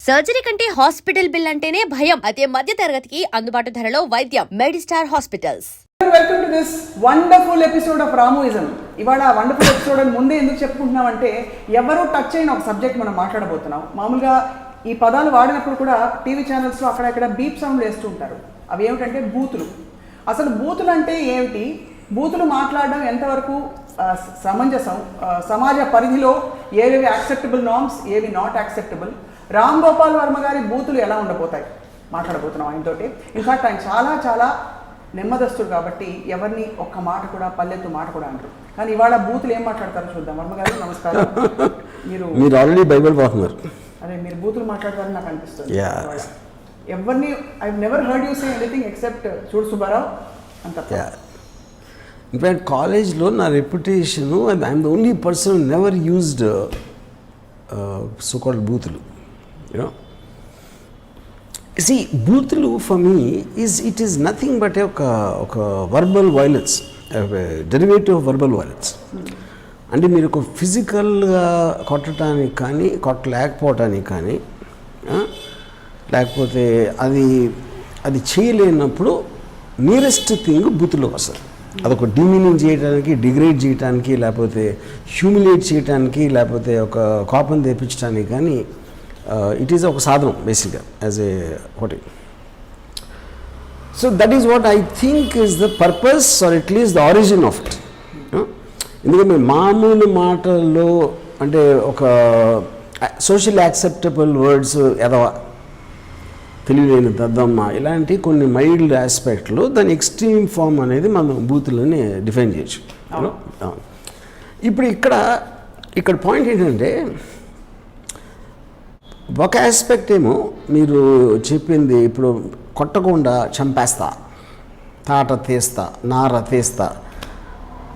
Surgery కంటే hospital bill అంటేనే భయం. అదే మధ్య తరగతికి అందుబాటు ధరలో వైద్యం. Medistar hospitals. Welcome to this wonderful episode of Ramuism. ఇవాళ వండర్ఫుల్ ఎపిసోడ్ అని ముందే ఎందుకు చెప్పుకుంటున్నామంటే ఎవరో టచ్ అయిన ఒక సబ్జెక్ట్ మనం మాట్లాడబోతున్నాం. మామూలుగా ఈ పదాలు వాడినప్పుడు కూడా టీవీ ఛానల్స్లో అక్కడక్కడ బీప్ సౌండ్ వేస్తూ ఉంటారు. అవి ఏమిటంటే బూతులు. అసలు బూతులు అంటే ఏమిటి, బూతులు మాట్లాడడం ఎంతవరకు సమంజసం, సమాజ పరిధిలో ఏవేవి యాక్సెప్టబుల్ నార్మ్స్, ఏవి నాట్ యాక్సెప్టబుల్, రామ్ గోపాల్ వర్మ గారి బూతులు ఎలా ఉండబోతాయి మాట్లాడబోతున్నాం ఆయనతోటి. ఇన్ఫాక్ట్ ఆయన చాలా చాలా నెమ్మదస్తుడు కాబట్టి ఎవరిని ఒక్క మాట కూడా పల్లెత్తు మాట కూడా అంటారు. కానీ ఇవాళ బూతులు ఏం మాట్లాడతారో చూద్దాం. వర్మ గారు నమస్కారం. మీరు ఆల్రెడీ బైబిల్ వాడుతున్నారు. అదే మీరు బూతులు మాట్లాడతారని నాకు అనిపిస్తుంది. ఎవరిని I never heard you say anything except చూడు సుబ్బారావు అంత. ఇన్ఫ్యాక్ట్ కాలేజ్లో నా reputation I'm the only person never used so called బూతులు. యూనో సి బూతులు for me it is nothing but ఒక verbal violence, derivative of verbal violence. అంటే మీరు ఒక ఫిజికల్గా కొట్టడానికి కానీ కొట్టలేకపోవటానికి కానీ లేకపోతే అది చేయలేనప్పుడు నియరెస్ట్ థింగ్ బూతులోకి వస్తుంది. అదొక డిమీనింగ్ చేయడానికి, డిగ్రేడ్ చేయడానికి, లేకపోతే హ్యూమిలేట్ చేయడానికి, లేకపోతే ఒక కోపం తెప్పించడానికి కానీ ఇట్ ఈజ్ ఒక సాధనం బేసిక్గా యాజ్ ఏ ఒకటి. So that is what I think is the purpose or at least the origin of it. ఎందుకంటే మామూలు మాటల్లో అంటే ఒక సోషల్ యాక్సెప్టబుల్ వర్డ్స్ ఎదవ, తెలియలేని దద్దమ్మ, ఇలాంటి కొన్ని మైల్డ్ ఆస్పెక్ట్లు దాని ఎక్స్ట్రీమ్ ఫామ్ అనేది మనం బూతులని డిఫైన్ చేయొచ్చు. ఇప్పుడు ఇక్కడ పాయింట్ ఏంటంటే ఒక ఆస్పెక్ట్ ఏమో మీరు చెప్పింది, ఇప్పుడు కొట్టకుండా చంపేస్తా, తాట తీస్తా, నార తీస్తా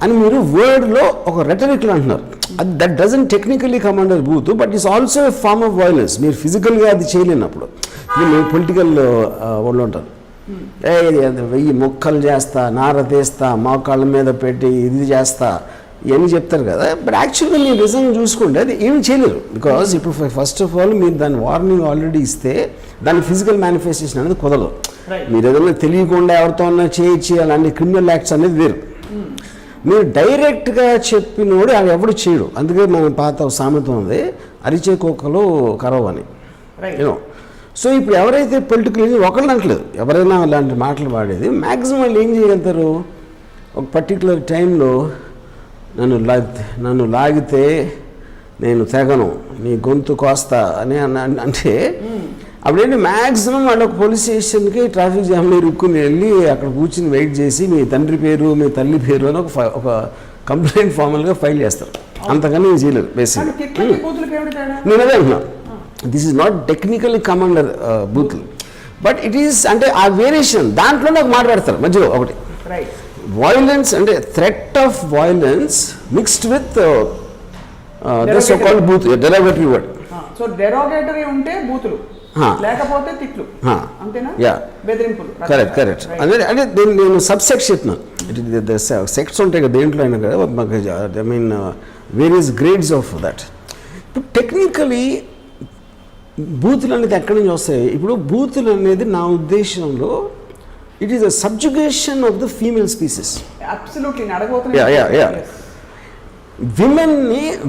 అని మీరు వర్డ్లో ఒక రెటరిక్లు అంటున్నారు. అది that doesn't technically come under booth, but is also a form of violence. మీరు ఫిజికల్గా అది చేయలేనప్పుడు మీరు పొలిటికల్ వాళ్ళు ఉంటారు, వెయ్యి మొక్కలు చేస్తా, నార తీస్తా, మోకాళ్ళ మీద పెట్టి ఇది చేస్తా, ఇవన్నీ చెప్తారు కదా. బట్ యాక్చువల్గా మీరు నిజంగా చూసుకుంటే అది ఏమి చేయలేరు. బికాజ్ ఇప్పుడు ఫస్ట్ ఆఫ్ ఆల్ మీరు దాని వార్నింగ్ ఆల్రెడీ ఇస్తే దాని ఫిజికల్ మేనిఫెస్టేషన్ అనేది కుదరదు. మీరు ఏదైనా తెలియకుండా ఎవరితో చేయొచ్చు అలాంటి క్రిమినల్ యాక్ట్స్ అనేది వేరు. మీరు డైరెక్ట్గా చెప్పినోడు అవి ఎవడు చేయడు. అందుకే మన పాత సామెత ఉంది, అరిచే కుక్కలు కరవు అని. యూనో సో ఇప్పుడు ఎవరైతే పొలిటికల్ ఒకళ్ళు అంటలేదు, ఎవరైనా అలాంటి మాటలు వాడేది మ్యాక్సిమం వాళ్ళు ఏం చేయగలుగుతారు, ఒక పర్టికులర్ టైంలో నన్ను లాగితే నేను తెగను, నీ గొంతు కోస్తా అని అంటే అప్పుడేంటి మ్యాక్సిమం వాళ్ళు ఒక పోలీస్ స్టేషన్కి ట్రాఫిక్ జామ్లో ఇరుక్కుని వెళ్ళి అక్కడ కూర్చుని వెయిట్ చేసి మీ తండ్రి పేరు మీ తల్లి పేరు అని ఒక కంప్లైంట్ ఫార్మల్గా ఫైల్ చేస్తారు. అంతకన్నా నేను చేయలేదు బేసిక్గా. నేను అదే అంటున్నాను, this is not technically come under booth, but it is అంటే ఆ వేరియేషన్ దాంట్లోనే ఒక మాట పెడతారు మధ్యలో ఒకటి. వైలెన్స్ అంటే threat of violence mixed with the so called booth, derogatory word. So derogatory ఉంటే బూతులు, లేకపోతే తిట్లు, అంతేనా? బెదిరింపులు. కరెక్ట్. అంటే నేను సబ్సెక్ట్స్ చెప్తున్నాను. సెక్ట్స్ ఉంటాయి కదా దేంట్లో అయినా కదా, I mean various grades of that. ఇప్పుడు టెక్నికలీ బూతులు అనేది ఎక్కడి నుంచి వస్తాయి? ఇప్పుడు బూతులు అనేది నా ఉద్దేశంలో it is a subjugation of the female species.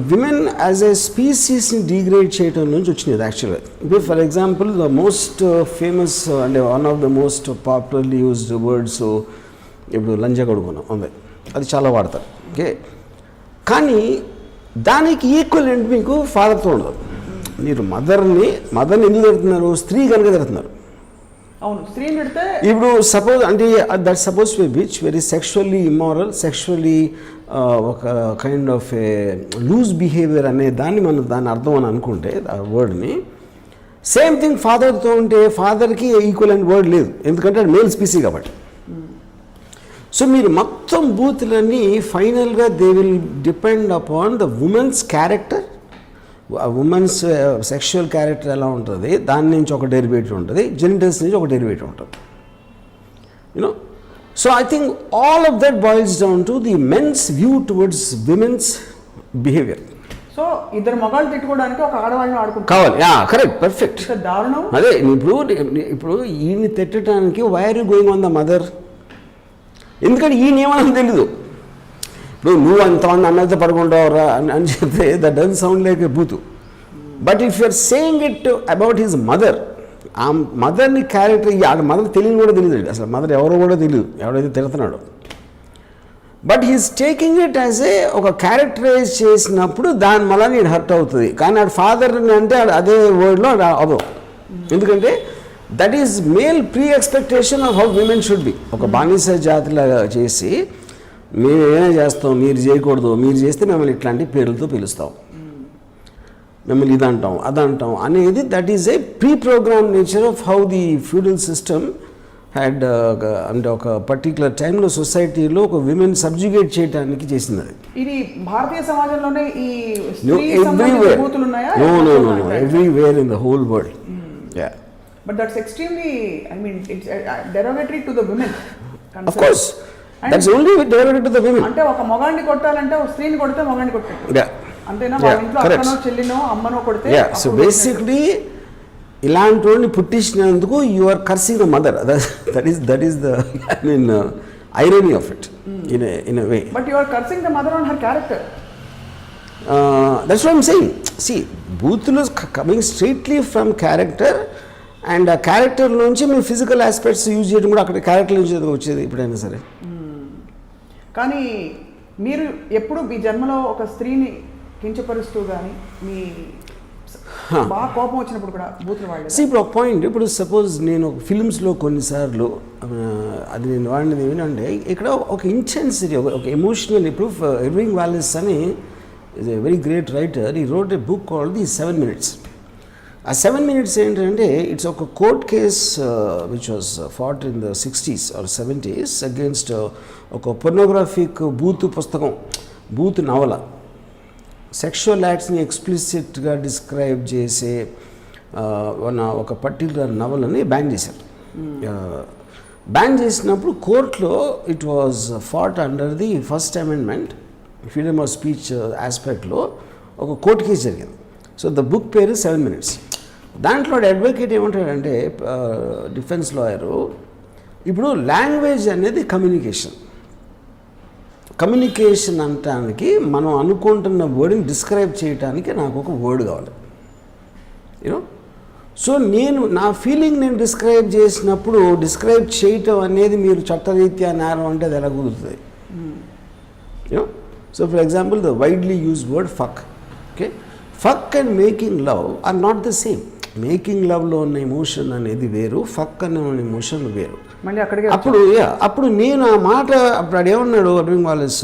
Women as a స్పీసీస్ని డిగ్రేడ్ చేయడం నుంచి వచ్చినది యాక్చువల్గా. ఇప్పుడు for example the most famous అంటే one of the most popularly used words ఇప్పుడు లంజగొడుగున ఉంది, అది చాలా వాడతారు. ఓకే, కానీ దానికి ఈక్వలెంట్ మీకు ఫాదర్తో ఉండదు. మీరు మదర్ని ఎందుకు తిడుతున్నారు? స్త్రీ కనుక తిడుతున్నారు. ఇప్పుడు సపోజ్ అంటే that suppose to be very sexually immoral, sexually ఒక kind of a loose behaviour అనే దాన్ని అర్థం అని అనుకుంటే ఆ వర్డ్ని. సేమ్ థింగ్ ఫాదర్తో ఉంటే ఫాదర్కి ఈక్వలెంట్ వర్డ్ లేదు, ఎందుకంటే అది మేల్ స్పీసీ కాబట్టి. సో మీరు మొత్తం బూతులన్నీ ఫైనల్గా they will depend upon the women's character, women's sexual character ఎలా ఉంటుంది దాని నుంచి ఒక డెరివేటివ్ ఉంటుంది, జెనిటల్స్ నుంచి ఒక డెరివేటివ్ ఉంటుంది. You know so I think all of that boils down to the men's view towards women's behaviour. So ఇద్దరు మగాళ్ళు తిట్టుకోవడానికి ఒక ఆడవాళ్ళని ఆడుకుంటారు కావాలి. Correct, perfect. దారుణం. అదే ఇప్పుడు ఈయన్ని తిట్టడానికి why are you going on the mother? ఎందుకంటే ఈయన ఏమన్నా తెలీదు. ఇప్పుడు నువ్వు అంతమంది అన్నది పడుకుంటావురా అని చెప్తే that doesn't sound like a బూతు. But if you're saying it about his mother, ఆ మదర్ని క్యారెక్టర్, ఆ మదర్ తెలియని కూడా తెలియదు అసలు, మదర్ ఎవరో కూడా తెలియదు ఎవడైతే తిడుతున్నాడో. But he's taking it as ఒక క్యారెక్టరైజ్ చేసినప్పుడు దాని వల్ల నేను హర్ట్ అవుతుంది. కానీ ఆ ఫాదర్ని అంటే అదే వర్డ్లో అదో. ఎందుకంటే that is male pre expectation of how women should be. ఒక బానిస జాతిలాగా చేసి మేము ఏమైనా చేస్తాం, మీరు చేయకూడదు, మీరు చేస్తే మిమ్మల్ని ఇట్లాంటి పేర్లతో పిలుస్తాం, మిమ్మల్ని ఇదంటాం అదంటాం అనేది that is a pre programme nature of how the feudal system had. అంటే ఒక పర్టికులర్ టైంలో సొసైటీలో ఒక విమెన్ సబ్జుగేట్ చేయడానికి చేసింది అది. ఇది భారతీయ సమాజంలోనే ఈ everywhere in the whole world. But that's extremely, I mean it's derogatory to the women. Of course that's only derogatory to the women. అంటే ఒక మగాడిని కొట్టాలంటే ఒక స్త్రీని కొడితే మగాడిని కొట్టాడు అంతేనా? వాళ్ళ ఇంట్లో అక్కనో చెల్లినో అమ్మనో కొడితే. సో బేసిక్లీ ఇలాంటి వాడిని పుట్టించినందుకు you are cursing the mother. That is the I mean irony of it in a way. But you are cursing the mother on her character. That's what I am saying. See బూతులు coming straightly from character, and ఆ character నుంచి మేము physical aspects use చేయడం కూడా అక్కడ character నుంచి వచ్చేది ఎప్పుడైనా సరే. కానీ మీరు ఎప్పుడు మీ జన్మలో ఒక స్త్రీని కించపరుస్తూ కానీ మీ బాగా కోపం వచ్చినప్పుడు కూడా బూతులు వాడలేదు? ఇప్పుడు ఒక పాయింట్, ఇప్పుడు సపోజ్ నేను ఫిల్మ్స్లో కొన్నిసార్లు అది నేను వాడినది ఏమిటంటే ఇక్కడ ఒక ఇంటెన్సిటీ, ఒక ఎమోషనల్. ఇప్పుడు ఇర్వింగ్ వాలెస్ అని is a very great writer, he wrote a book called the 7 Minutes. ఆ 7 Minutes ఏంటంటే ఇట్స్ ఒక court case which was fought in the 60s or 70s against ఒక పొర్నోగ్రాఫిక్ బూత్ పుస్తకం, బూత్ నవల, సెక్షువల్ యాక్ట్స్ని ఎక్స్ప్లిసిట్గా డిస్క్రైబ్ చేసే ఒక పర్టికులర్ నవలని బ్యాన్ చేశారు. బ్యాన్ చేసినప్పుడు కోర్టులో it was fought under the first amendment, freedom of speech ఆస్పెక్ట్లో ఒక కోర్టు కేసు జరిగింది. సో ద బుక్ పేరు 7 Minutes. దాంట్లో అడ్వకేట్ ఏమంటాడంటే డిఫెన్స్ లాయరు, ఇప్పుడు లాంగ్వేజ్ అనేది కమ్యూనికేషన్ అనటానికి మనం అనుకుంటున్న వర్డ్ని డిస్క్రైబ్ చేయడానికి నాకు ఒక వర్డ్ కావాలి. యూనో, సో నేను నా ఫీలింగ్ నేను డిస్క్రైబ్ చేసినప్పుడు డిస్క్రైబ్ చేయటం అనేది మీరు చట్టరీత్యా నేరం అంటే అది ఎలా కుదురుతుంది? You know, so for example the widely use word fuck. Okay, fuck and making love are not the same. Making లవ్లో ఉన్న ఎమోషన్ అనేది వేరు, ఫక్ అనే ఎమోషన్ వేరు. అప్పుడు నేను ఆ మాట అప్పుడు ఏమన్నాడు ఇర్వింగ్ వాలెస్,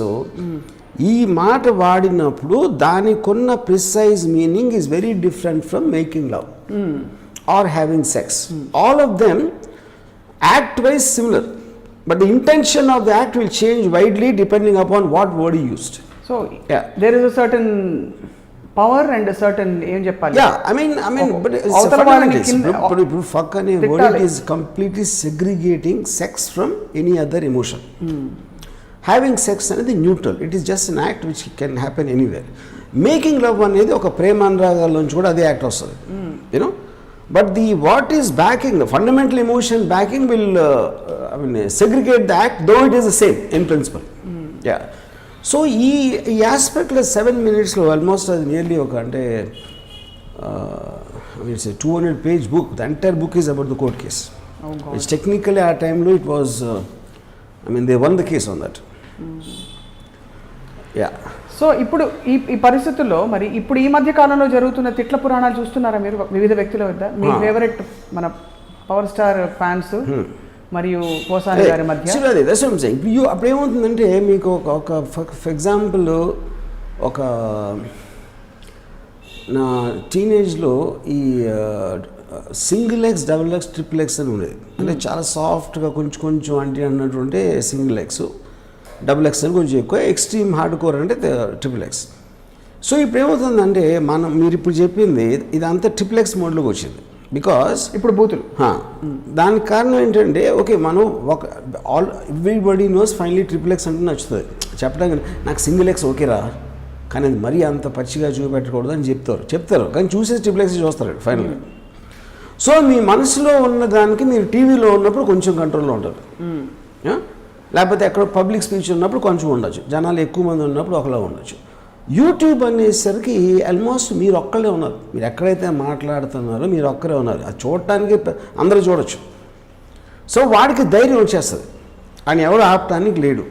ఈ మాట వాడినప్పుడు దానికున్న precise meaning is very different from making love or having sex. All of them act wise similar, but the intention of the act will change widely depending upon what word you used. So there is a certain power and certain ఏం చెప్పాలి? but ఇప్పుడు fuck అనే word is completely segregating sex from any other emotion. Having sex అనేది neutral, it is just an act which can happen anywhere. Making love అనేది ఒక ప్రేమ అనురాగాల నుంచి కూడా అదే యాక్ట్ వస్తుంది. You know, but the what is backing, fundamental emotion backing will segregate the act though it is the same in principle. So ఈ ఆస్పెక్ట్లో 7 Minutesలో almost అది nearly ఒక అంటే it's 200 page book. The entire book is about the court case. Which technically at time it was they won the case on that. So ఇప్పుడు ఈ పరిస్థితుల్లో మరి ఇప్పుడు ఈ మధ్య కాలంలో జరుగుతున్న తిట్ల పురాణాలు చూస్తున్నారా మీరు వివిధ వ్యక్తుల వద్ద? మీ ఫేవరెట్ మన పవర్ స్టార్ ఫ్యాన్స్ మరియు పోసాని గారి మధ్య అప్పుడు ఏమవుతుందంటే మీకు ఒక ఫర్ ఎగ్జాంపుల్ ఒక నా టీనేజ్లో ఈ single X, double X, triple X అని ఉండేది. అంటే చాలా సాఫ్ట్గా కొంచెం అంటే అన్నట్టుంటే సింగిల్ ఎక్స్, డబుల్ ఎక్స్ అని కొంచెం ఎక్కువ, ఎక్స్ట్రీమ్ హార్డ్ కోర్ అంటే ట్రిపుల్ ఎక్స్. సో ఇప్పుడు ఏమవుతుందంటే మీరు ఇప్పుడు చెప్పింది ఇదంతా ట్రిపుల్ ఎక్స్ మోడ్లోకి వచ్చింది. బికాస్ ఇప్పుడు బూతులు దానికి కారణం ఏంటంటే ఓకే మనం everybody knows finally triple X అంటే నచ్చుతుంది చెప్పడానికి. నాకు సింగిల్ ఎక్స్ ఓకేరా కానీ అది మరీ అంత పచ్చిగా చూపెట్టకూడదు అని చెప్తారు కానీ చూసేసి ట్రిప్లెక్స్ చూస్తారు ఫైనల్గా. సో మీ మనసులో ఉన్న దానికి మీరు టీవీలో ఉన్నప్పుడు కొంచెం కంట్రోల్లో ఉంటారు, లేకపోతే ఎక్కడ పబ్లిక్ స్పీచ్ ఉన్నప్పుడు కొంచెం ఉండొచ్చు, జనాలు ఎక్కువ మంది ఉన్నప్పుడు ఒకలా ఉండొచ్చు. యూట్యూబ్ అనేసరికి ఆల్మోస్ట్ మీరు ఒక్కళ్ళే ఉన్నారు, మీరు ఎక్కడైతే మాట్లాడుతున్నారో మీరు ఒక్కరే ఉన్నారు, అది చూడటానికి అందరూ చూడొచ్చు. సో వాడికి ధైర్యం వచ్చేస్తుంది, ఆయన ఎవరు ఆపటానికి లేడు.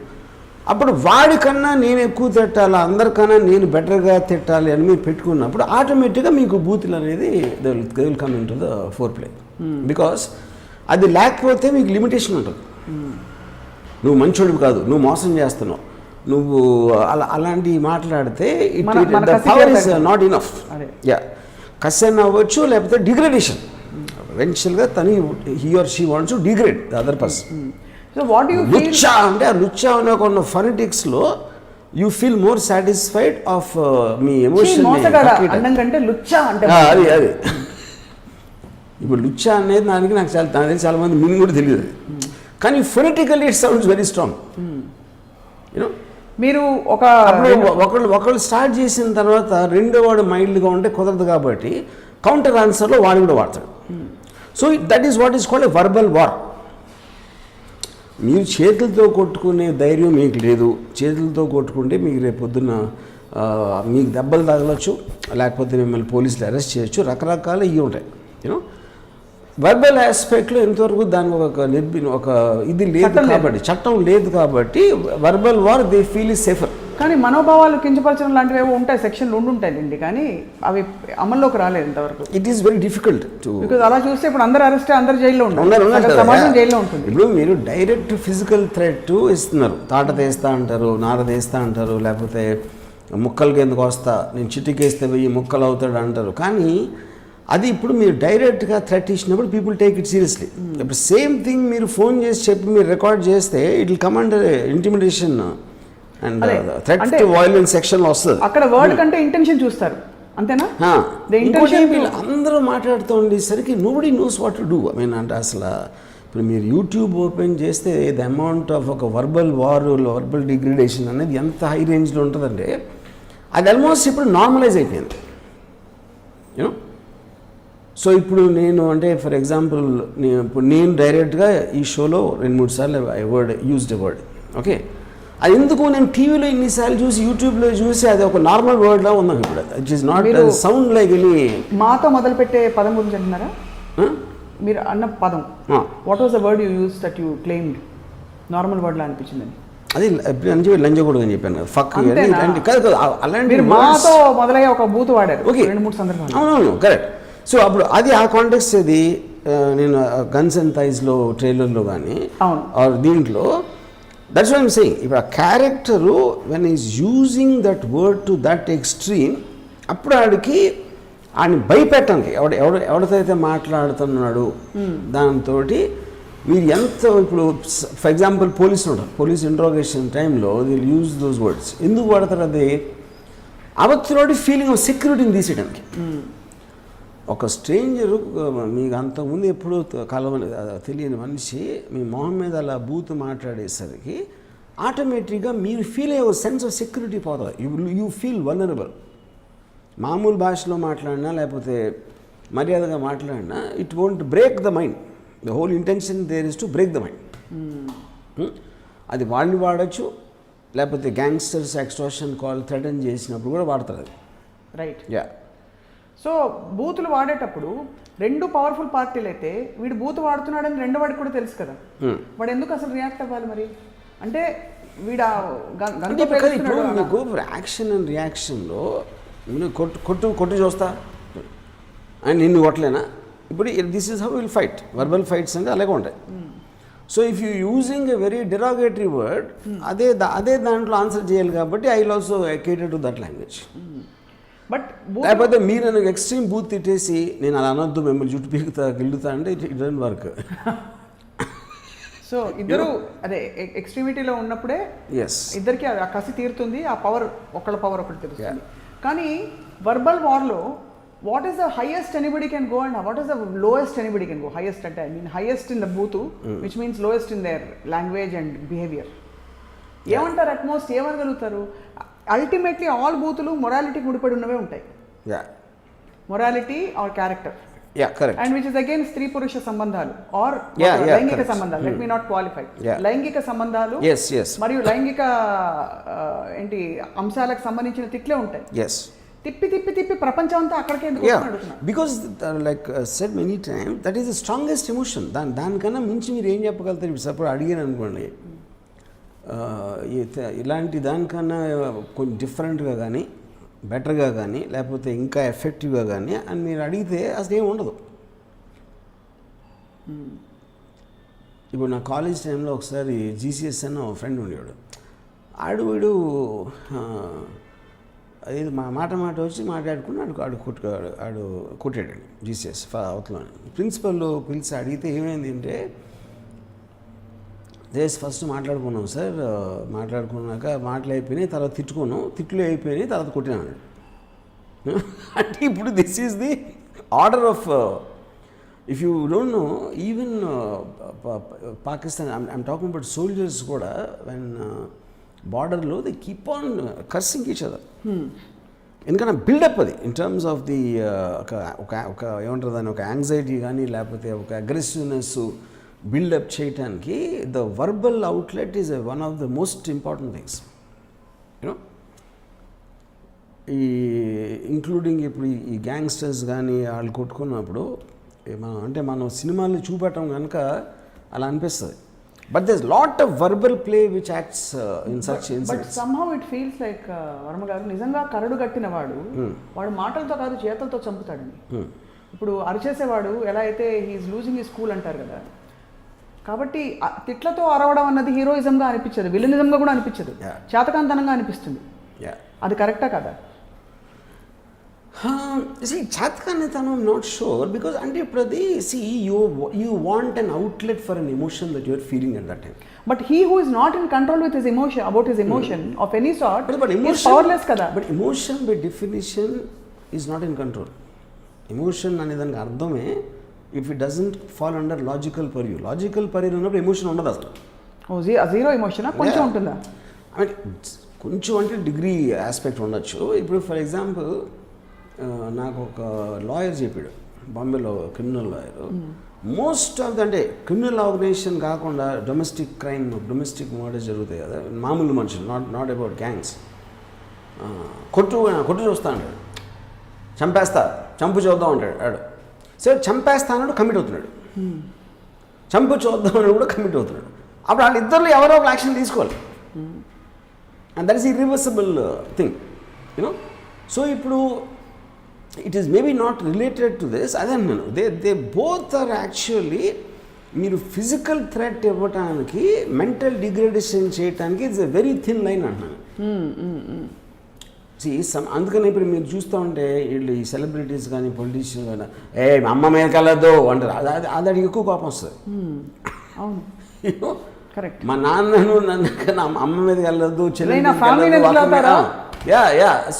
అప్పుడు వాడికన్నా నేను ఎక్కువ తిట్టాలి, అందరికన్నా నేను బెటర్గా తిట్టాలి అని మీరు పెట్టుకున్నప్పుడు ఆటోమేటిక్గా మీకు బూతులు అనేది they will come in to the four play. Because అది లేకపోతే మీకు లిమిటేషన్ ఉంటుంది. నువ్వు మంచోడివి కాదు, నువ్వు మోసం చేస్తున్నావు, నువ్వు అలాంటివి మాట్లాడితే పవర్ ఇస్ నాట్ ఇనఫ్. కసన్ అవ్వచ్చు, లేకపోతే డిగ్రేడేషన్. ఎవెన్చువల్గా తను he or she wants to degrade the other person. So what you feel లుచ్చా అంటే ఆ లుచ్చా అనే కొన్ని ఫొనెటిక్స్లో you feel more satisfied of me emotion. అన్నం కంటే లుచ్చా అంటే అది ఇప్పుడు లుచ్చా అనేది నాకు చాలా మంది మీనింగ్ కూడా తెలియదు, కానీ phonetically it sounds very strong. You know మీరు ఒకళ్ళు స్టార్ట్ చేసిన తర్వాత రెండో వాడు మైల్డ్గా ఉంటే కుదరదు, కాబట్టి కౌంటర్ ఆన్సర్లో వాడు కూడా వాడతాడు. So that is what is called a verbal war. మీరు చేతులతో కొట్టుకునే ధైర్యం మీకు లేదు, చేతులతో కొట్టుకుంటే మీకు రేపు పొద్దున్న మీకు దెబ్బలు తగలచ్చు, లేకపోతే మిమ్మల్ని పోలీసులు అరెస్ట్ చేయొచ్చు, రకరకాల ఇవి ఉంటాయి. యూనో వర్బల్ ఆస్పెక్ట్లో ఎంతవరకు దానికి ఒక ఇది లేదు కాబట్టి, చట్టం లేదు కాబట్టి verbal war they feel is safer. కానీ మనోభావాలు కించపరచడం లాంటివి ఏవో ఉంటాయి, సెక్షన్లు ఉంటాయండి, కానీ అవి అమల్లోకి రాలేదు ఇంతవరకు. It is very difficult to, because అలా చూస్తే ఇప్పుడు అందరు అరెస్ట్, అందరు జైల్లో ఉంటారు, సమాజం జైల్లో ఉంటుంది. ఇప్పుడు మీరు డైరెక్ట్ ఫిజికల్ థ్రెట్ ఇస్తున్నారు, తాట తీస్తా అంటారు, నార తీస్తా అంటారు, లేకపోతే ముక్కలకి ఎందుకు వస్తా, నేను చిటికేస్తే వెయ్యి ముక్కలు అవుతాడు అంటారు. కానీ అది ఇప్పుడు మీరు డైరెక్ట్గా థ్రెట్ ఇచ్చినప్పుడు పీపుల్ టేక్ ఇట్ సీరియస్లీ. ఇప్పుడు సేమ్ థింగ్ మీరు ఫోన్ చేసి చెప్పి మీరు రికార్డ్ చేస్తే it will come under intimidation and threat to violence సెక్షన్లో వస్తుంది. అక్కడ వర్డ్ కంటే ఇంటెన్షన్ చూస్తారు, అంతేనా? వీళ్ళు అందరూ మాట్లాడుతూ ఉండేసరికి nobody knows what to do. I mean అంటే అసలు ఇప్పుడు మీరు యూట్యూబ్ ఓపెన్ చేస్తే ద అమౌంట్ ఆఫ్ ఒక వర్బల్ వార్, వర్బల్ డిగ్రేడేషన్ అనేది ఎంత హై రేంజ్లో ఉంటుందంటే అది ఆల్మోస్ట్ ఇప్పుడు నార్మలైజ్ అయిపోయింది. యూనో సో ఇప్పుడు నేను అంటే ఫర్ ఎగ్జాంపుల్ ఇప్పుడు నేను డైరెక్ట్గా ఈ షోలో 2-3 సార్లు యూజ్డ్ ఎ వర్డ్, ఓకే, అది ఎందుకు నేను టీవీలో ఇన్నిసార్లు చూసి యూట్యూబ్లో చూసి అది ఒక నార్మల్ వర్డ్లా ఉన్నాం ఇప్పుడు. It is not sound like any. మాతో మొదలుపెట్టే పదం గురించి అంటున్నారా మీరు అన్న పదం? What was the word you use that you claimed normal వర్డ్లా అనిపించింది? అది లంచగొడుగు అని చెప్పాను కదా, ఫక్ కాదు, అలాంటి మాతో మొదలయ్యే ఒక బూత్ వాడారు 2-3 సందర్భాలు. అవునవును, కరెక్ట్. సో అప్పుడు అది ఆ కాంటెక్స్ట్ అది నేను గన్స్ అండ్ థైస్లో ట్రైలర్లో కానీ దీంట్లో దట్స్ వాట్ ఐమ్ సేయింగ్. ఇప్పుడు ఆ character when is using that word to that extreme, అప్పుడు ఆయన భయపెట్టడానికి ఎవరితో మాట్లాడుతున్నాడు దాంతో మీరు ఎంత ఇప్పుడు ఫర్ ఎగ్జాంపుల్ పోలీసులు ఉంటారు, పోలీస్ ఇంట్రోగేషన్ టైంలో దే యూజ్ దోస్ వర్డ్స్. ఎందుకు వాడతారు? అది అవతలోడి ఫీలింగ్ ఆఫ్ సెక్యూరిటీని తీసేయడానికి. ఒక స్ట్రేంజరు మీకు అంతకుముందు ఎప్పుడూ తెలియని మనిషి మీ మొహం మీద అలా బూత్ మాట్లాడేసరికి ఆటోమేటిక్గా మీరు ఫీల్ అయ్యే సెన్స్ ఆఫ్ సెక్యూరిటీ పోతుంది. You feel vulnerable. మామూలు భాషలో మాట్లాడినా లేకపోతే మర్యాదగా మాట్లాడినా it won't break the mind. The whole intention there is to break the mind. అది వాళ్ళని వాడచ్చు, లేకపోతే గ్యాంగ్స్టర్స్ ఎక్స్ట్రాక్షన్ కాల్ థ్రెటన్ చేసినప్పుడు కూడా వాడతారు అది. రైట్. యా. సో బూతులు వాడేటప్పుడు 2 పవర్ఫుల్ పార్టీలు అయితే వీడు బూత్ వాడుతున్నాడని రెండో వాడికి కూడా తెలుసు కదా, వాడు ఎందుకు అసలు రియాక్ట్ అవ్వాలి మరి? అంటే వీడు మీకు యాక్షన్ అండ్ రియాక్షన్లో కొట్టు చూస్తా అని నిన్ను కొట్టలేనా? ఇప్పుడు this is how will fight. Verbal fights అంటే అలాగే ఉంటాయి. So if you using a very derogatory word, అదే దాంట్లో ఆన్సర్ చేయాలి కాబట్టి I will also cater to that language. But లేకపోతే మీరు నాకు ఎక్స్ట్రీమ్ బూత్ తిట్టేసి నేను అలా అనొద్దు మిమ్మల్ని జుట్టు పీకుతా గిల్లుతా అంటే ఇట్ డజంట్ వర్క్. సో ఇద్దరు అదే ఎక్స్ట్రీమిటీలో ఉన్నప్పుడే ఇద్దరికి ఆ కసి తీరుతుంది, ఆ పవర్ ఒకళ్ళ పవర్ ఒకటి తెలుస్తుంది. కానీ వర్బల్ వార్లో what is the highest anybody can go and what is the lowest anybody can go? Highest అంటే I mean highest in the బూత్, which means lowest in their language and behaviour. ఏమంటారు? Utmost ఏమనగలుగుతారు? Ultimately all బూతులు మొరాలిటీకి ముడిపడి ఉన్నవే ఉంటాయి. Yeah morality or character yeah correct. And which is again స్త్రీ పురుష సంబంధాలు ఆర్ Yeah, లైంగిక correct. సంబంధాలు. Let me not qualify. Yeah. లైంగిక సంబంధాలు yes మరియు లైంగిక ఏంటి అంశాలకు సంబంధించిన తిట్లే ఉంటాయి. yes తిప్పి తిప్పి తిప్పి ప్రపంచం అంతా అక్కడికే ఎందుకు yeah వస్తుందని అడుగుతున్నా. because like said many times that is the strongest emotion. దానికన్నా మించి మీరు ఏం చెప్పగలుగుతారు? ఇప్పుడు సపోజ్ అడిగాను అనుకోండి, ఇలాంటి దానికన్నా కొంచెం డిఫరెంట్గా కానీ బెటర్గా కానీ లేకపోతే ఇంకా ఎఫెక్టివ్గా కానీ అని మీరు అడిగితే అసలు ఏమి ఉండదు. ఇప్పుడు నా కాలేజ్ టైంలో ఒకసారి జీసీఎస్ అన్న ఒక ఫ్రెండ్ ఉండేవాడు. వీడు అది మాట వచ్చి మాట్లాడుకుని ఆడు కొట్టాడండి జీసీఎస్ అవతలని. ప్రిన్సిపల్ పిలిచి అడిగితే ఏమైంది అంటే, ఫస్ట్ మాట్లాడుకున్నాం సార్, మాట్లాడుకున్నాక మాటలు అయిపోయినాయి, తర్వాత తిట్లు అయిపోయినాయి, తర్వాత కొట్టినాడు. అంటే ఇప్పుడు this is the order of, if you don't know, even Pakistan, I'm talking about soldiers కూడా, వెన్ బార్డర్లో they keep on cursing each other. ఎందుకంటే బిల్డప్ అది ఇన్ టర్మ్స్ ఆఫ్ ది ఒక ఏమంటారు దాన్ని, ఒక యాంగ్జైటీ కానీ లేకపోతే ఒక అగ్రెసివ్నెస్ బిల్డప్ చేయటానికి the verbal outlet is one of the most important things you know. Including ఇప్పుడు ఈ గ్యాంగ్స్టర్స్ కానీ వాళ్ళు కొట్టుకున్నప్పుడు మనం సినిమాల్లో చూపెట్టడం కనుక అలా అనిపిస్తుంది. But there is lot of verbal play which acts in such but somehow it feels like Varma garu నిజంగా కరడు కట్టిన వాడు మాటలతో కాదు చేతులతో చంపుతాడండి. ఇప్పుడు అరిచేసేవాడు ఎలా అయితే హీఈస్ లూజింగ్ ఈ స్కూల్ అంటారు కదా, కాబట్టి తిట్లతో అరవడం అన్నది హీరోయిజంగా అనిపించదు, విలనిజంగా కూడా అనిపించదు, చేతకాంతనంగా అనిపిస్తుంది. అది కరెక్టా కదా? చేతకానితనం నాట్ షూర్, బికాస్ అంటే ఇప్పుడు అది you want an outlet for an emotion that you're feeling at that time. But he who is not in control with his emotion about his emotion of any sort is powerless కదా. But emotion by definition is not in control. Emotion అనే దానికి అర్థమే if it doesn't fall under logical purview. Logical purview ఉన్నప్పుడు emotion ఉండదు అసలు. Zero emotion కొంచెం ఉంటుందా? అంటే కొంచెం అంటే డిగ్రీ ఆస్పెక్ట్ ఉండొచ్చు. ఇప్పుడు ఫర్ ఎగ్జాంపుల్ నాకు ఒక లాయర్ చెప్పాడు, బాంబేలో criminal lawyer. Most of the అంటే క్రిమినల్ ఆర్గనైజేషన్ కాకుండా డొమెస్టిక్ క్రైమ్, డొమెస్టిక్ మర్డర్స్ జరుగుతాయి కదా, మామూలు మనుషులు, నాట్ అబౌట్ గ్యాంగ్స్. కొట్టు చూస్తా అంటాడు, చంపు చూద్దాం అంటాడు ఆడు. సరే చంపేస్తానడు కమిట్ అవుతున్నాడు, చంపు చూద్దామని కూడా కమిట్ అవుతున్నాడు. అప్పుడు వాళ్ళిద్దరిలో ఎవరో ఒక యాక్షన్ తీసుకోవాలి. And that is irreversible thing you know. So ఇప్పుడు it is maybe not related to this. అదే అన్నాను, దే బోత్ ఆర్ యాక్చువల్లీ, మీరు ఫిజికల్ థ్రెట్ ఇవ్వటానికి, మెంటల్ డిగ్రేడేషన్ చేయటానికి it's a very thin line అంటున్నాను. అందుకని ఇప్పుడు మీరు చూస్తూ ఉంటే వీళ్ళు ఈ సెలబ్రిటీస్ కానీ పొలిటీషియన్స్ కానీ అమ్మ మీదకి వెళ్ళొద్దు అంటారు. అది ఎక్కువ కోపం వస్తుంది. కరెక్ట్. మా నాన్నను నన్ను అమ్మ మీదకి వెళ్ళొద్దు,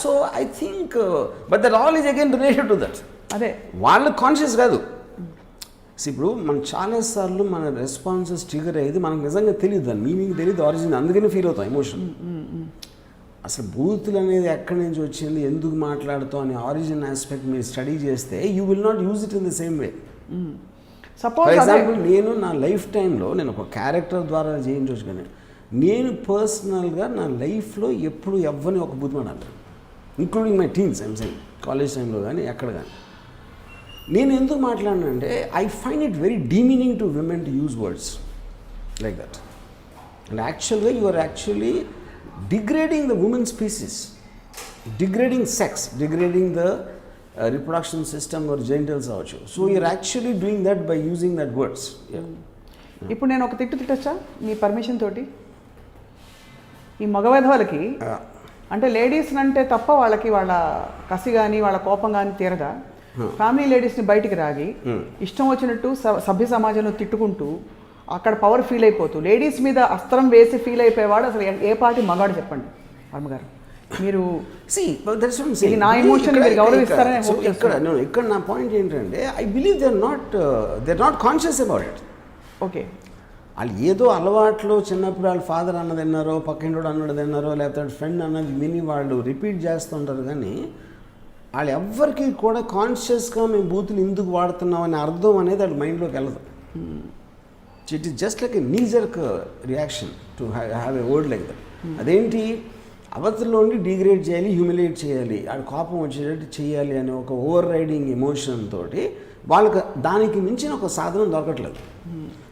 so I think but that all is again related to that. అదే వాళ్ళు కాన్షియస్ కాదు. ఇప్పుడు మనం చాలాసార్లు మన రెస్పాన్సెస్ ట్రిగర్ అయ్యేది మనకు నిజంగా తెలియదు, దాని మీనింగ్ తెలియదు, ఆరిజిన్, అందుకని ఫీల్ అవుతాం ఎమోషన్. అసలు బూతులు అనేది ఎక్కడి నుంచి వచ్చింది, ఎందుకు మాట్లాడుతాం అనే ఆరిజిన్ ఆస్పెక్ట్ మీరు స్టడీ చేస్తే you will not use it in the same way. For example నేను నా లైఫ్ టైంలో నేను ఒక క్యారెక్టర్ ద్వారా చేయించవచ్చు, కానీ నేను పర్సనల్గా నా లైఫ్లో ఎప్పుడు ఎవ్వని ఒక బూత్ మాట్లాడతాను, including my teens. I'm saying college టైంలో కానీ ఎక్కడ కానీ. నేను ఎందుకు మాట్లాడినంటే I find it very demeaning to women to use words like that. And యాక్చువల్గా you are actually degrading the woman species, degrading sex, degrading the reproduction system or genitals also. So you're actually doing that by using that words. ఇప్పుడు నేను ఒక తిట్టొచ్చా మీ permission తోటి? ఈ మగవేధవాళ్ళకి అంటే ladies అంటే తప్ప వాళ్ళకి వాళ్ళ కసి కానీ వాళ్ళ కోపం కానీ తీరదా? ఫ్యామిలీ లేడీస్ని బయటికి రాగి ఇష్టం వచ్చినట్టు సభ్య సమాజంలో తిట్టుకుంటూ అక్కడ పవర్ ఫీల్ అయిపోతూ లేడీస్ మీద అస్త్రం వేసి ఫీల్ అయిపోయేవాడు అసలు ఏ పార్టీ మగాడు చెప్పండి వర్మగారు? మీరు నా ఎమోషన్ మీరు గౌరవిస్తారని ఇక్కడ నా పాయింట్ ఏంటంటే I believe they are not conscious about it. Okay, వాళ్ళు ఏదో అలవాట్లో చిన్నప్పుడు వాళ్ళ ఫాదర్ అన్నది విన్నారో, పక్కింటోడు అన్నది విన్నారో, లేకపోతే ఫ్రెండ్ అన్నది విని వాళ్ళు రిపీట్ చేస్తుంటారు. కానీ వాళ్ళు ఎవ్వరికి కూడా కాన్షియస్గా మేము బూతులు ఎందుకు వాడుతున్నాం అనే అర్థం అనేది వాళ్ళ మైండ్లోకి వెళ్ళదు. It is just like a knee-jerk reaction to have a word like that. అదేంటి, అవతలోని డిగ్రేడ్ చేయాలి, హ్యూమిలేట్ చేయాలి, ఆడ కోపం వచ్చేటట్టు చేయాలి అనే ఒక ఓవర్ రైడింగ్ ఎమోషన్ తోటి వాళ్ళకి దానికి మించిన ఒక సాధనం దొరకట్లేదు.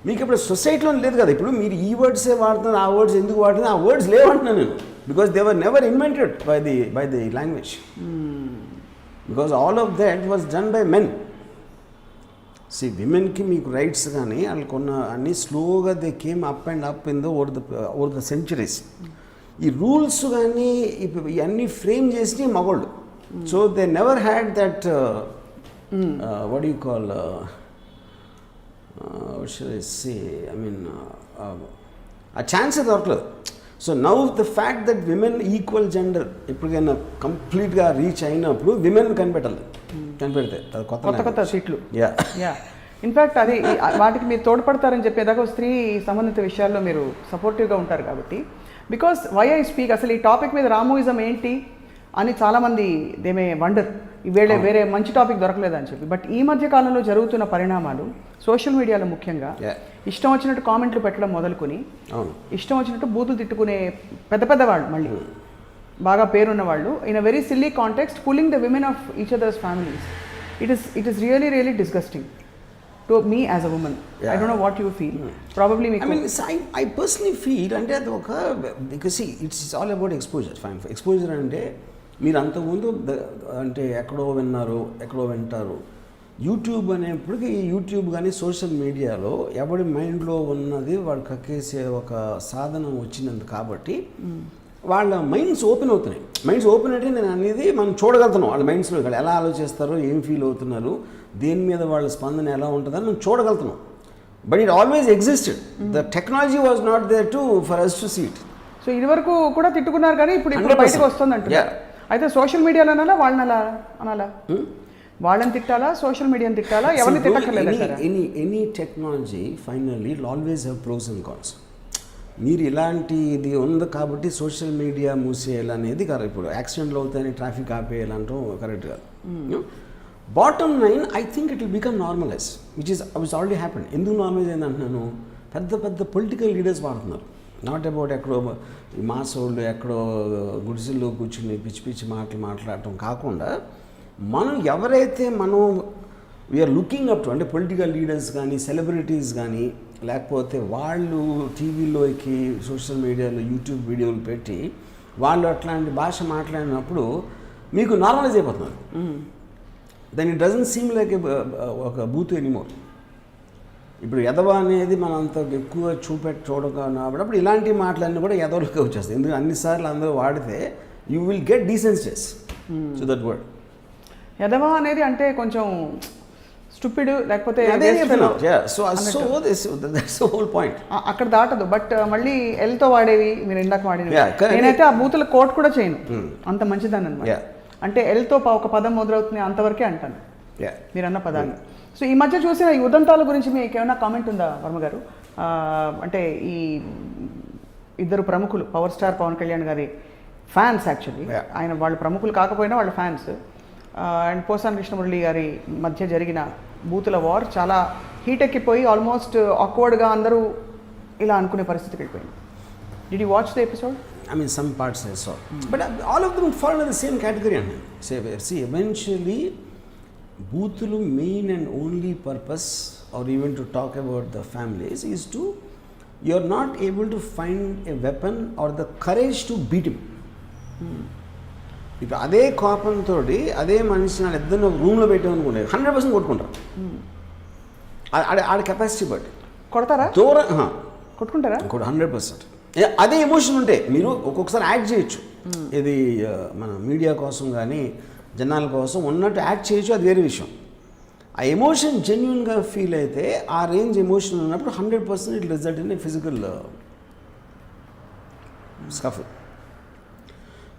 మీకు ఇప్పుడు సొసైటీలో లేదు కదా. ఇప్పుడు మీరు ఈ వర్డ్సే వాడుతున్నారు, ఆ వర్డ్స్ ఎందుకు వాడుతున్నారు, ఆ వర్డ్స్ లేవంటున్నాను నేను. Because they were never invented by the language. Because all of that was done by men. See విమెన్కి మీకు రైట్స్ కానీ వాళ్ళకు ఉన్న అన్నీ స్లోగా they came up and up in the over the centuries. ఈ రూల్స్ కానీ ఇవన్నీ ఫ్రేమ్ చేసి మగోళ్ళు. So they never had that what you call ఆ ఛాన్సే దొరకలేదు. So now the fact that women equal gender ఎప్పటికైనా కంప్లీట్గా రీచ్ అయినప్పుడు విమెన్ కనిపెడితే అది కొత్త సీట్లు. యా ఇన్ఫ్యాక్ట్ అది వాటికి మీరు తోడ్పడతారని చెప్పేదాకా స్త్రీ సంబంధిత విషయాల్లో మీరు సపోర్టివ్గా ఉంటారు కాబట్టి. బికాస్ వై ఐ స్పీక్, అసలు ఈ టాపిక్ మీద రామోయిజం ఏంటి అని చాలామంది దేమే వండర్, వేరే మంచి టాపిక్ దొరకలేదని చెప్పి. బట్ ఈ మధ్య కాలంలో జరుగుతున్న పరిణామాలు సోషల్ మీడియాలో ముఖ్యంగా ఇష్టం వచ్చినట్టు కామెంట్లు పెట్టడం మొదలుకొని ఇష్టం వచ్చినట్టు బూతులు తిట్టుకునే పెద్ద వాళ్ళు, మళ్ళీ బాగా పేరున్న వాళ్ళు, in a very silly context pulling the women of each others families. It is really disgusting to me as a woman. I don't know what you feel. Probably I personally feel అంటే అది ఒక, because see it's all about exposure. Fine, exposure అంటే మీరు అంతకుముందు అంటే ఎక్కడో వింటారు. YouTube అనేప్పటికీ యూట్యూబ్ కానీ సోషల్ మీడియాలో ఎవడి మైండ్లో ఉన్నది వాడు కక్కేసే ఒక సాధనం వచ్చినది కాబట్టి వాళ్ళ మైండ్స్ ఓపెన్ అవుతున్నాయి. మైండ్స్ ఓపెన్ అంటే నేను అనేది మనం చూడగలుగుతున్నాం. వాళ్ళ మైండ్స్లో ఎలా ఆలోచిస్తారో, ఏం ఫీల్ అవుతున్నారు, దేని మీద వాళ్ళ స్పందన ఎలా ఉంటుందని మనం చూడగలుగుతున్నాం. But it always existed. The technology was not there for us to see it. So ఇది వరకు కూడా తిట్టుకున్నారు కానీ ఇప్పుడు బయటకు వస్తుంది అంటున్నారు. అయితే సోషల్ మీడియాలో అనాలా, వాళ్ళని అనాలా, వాళ్ళని తిట్టాలా, సోషల్ మీడియాని తిట్టాలా, ఎవరిని తిట్టక్కర్లేదు? Any technology finally it always have pros and cons. మీరు ఇలాంటిది ఉంది కాబట్టి సోషల్ మీడియా మూసేయాలనేది కరెక్ట్. ఇప్పుడు యాక్సిడెంట్లు అవుతాయని ట్రాఫిక్ ఆపేయాలంటాం కరెక్ట్ కాదు. Bottom line I think it will become normalise, which is already happen. ఎందుకు నార్మలైజ్ అయింది అంటున్నాను, పెద్ద పొలిటికల్ లీడర్స్ వాడుతున్నారు. నాట్ అబౌట్ ఎక్కడో మాస్ వాళ్ళు ఎక్కడో గుడిసెల్లో కూర్చుని పిచ్చి మాటలు మాట్లాడటం కాకుండా, మనం ఎవరైతే వీఆర్ లుకింగ్ అప్ టు, అంటే పొలిటికల్ లీడర్స్ కానీ సెలబ్రిటీస్ కానీ, లేకపోతే వాళ్ళు టీవీలోకి సోషల్ మీడియాలో యూట్యూబ్ వీడియోలు పెట్టి వాళ్ళు అట్లాంటి భాష మాట్లాడినప్పుడు మీకు నార్మలైజ్ అయిపోతున్నారు. Then it doesn't seem like ఒక బూత్ ఎనీమోర్. ఇప్పుడు ఎదవ అనేది మనం అంత ఎక్కువ చూడకపోయినప్పుడు ఇలాంటి మాటలన్నీ కూడా ఎదవలోకి వచ్చేస్తాయి. ఎందుకంటే అన్నిసార్లు అందరూ వాడితే you will get desensitized to that word. ఎదవ అనేది అంటే కొంచెం స్టూపిడ్, లేకపోతే అక్కడ దాటదు. బట్ మళ్ళీ ఎల్తో వాడేవి మీరు ఇందాక వాడేవి, నేనైతే ఆ బూతుల కోట్ కూడా చేయను, అంత మంచిదాన్ని అనమాట. అంటే ఎల్తో ఒక పదం మొదలవుతుంది అంతవరకే అంటాను మీరు అన్న పదాన్ని. సో ఈ మధ్య చూసిన ఈ ఉదంతాల గురించి మీకు ఏమైనా కామెంట్ ఉందా వర్మ గారు? అంటే ఈ ఇద్దరు ప్రముఖులు, పవర్ స్టార్ పవన్ కళ్యాణ్ గారి ఫ్యాన్స్, యాక్చువల్లీ ఆయన వాళ్ళు ప్రముఖులు కాకపోయినా వాళ్ళ ఫ్యాన్స్, అండ్ పోసాని కృష్ణమురళి గారి మధ్య జరిగిన బూతుల వార్ చాలా హీట్ ఎక్కిపోయి ఆల్మోస్ట్ ఆక్వర్డ్గా అందరూ ఇలా అనుకునే పరిస్థితికి వెళ్ళిపోయింది. Did you watch the episode? I mean, some parts I saw. But all of them fall in the same category. See, eventually, boothulu main and only purpose, or even to talk about the families, is to, you're not able to find a weapon or the courage to beat him. ఇప్పుడు అదే కోపంతో అదే మనిషిని ఇద్దరు రూమ్లో పెట్టామనుకుంటే 100% కొట్టుకుంటారు. ఆడ capacity బట్టి కొడతారా, దూరం కొట్టుకుంటారా, 100%. అదే ఎమోషన్ ఉంటే మీరు ఒక్కొక్కసారి యాక్ట్ చేయొచ్చు. ఇది మన మీడియా కోసం కానీ జనాల కోసం ఉన్నట్టు యాక్ట్ చేయొచ్చు, అది వేరే విషయం. ఆ ఎమోషన్ జెన్యున్గా ఫీల్ అయితే, ఆ రేంజ్ ఎమోషన్ ఉన్నప్పుడు 100% ఇట్ రిజల్ట్ ఇన్ ఫిజికల్ స్కఫ్.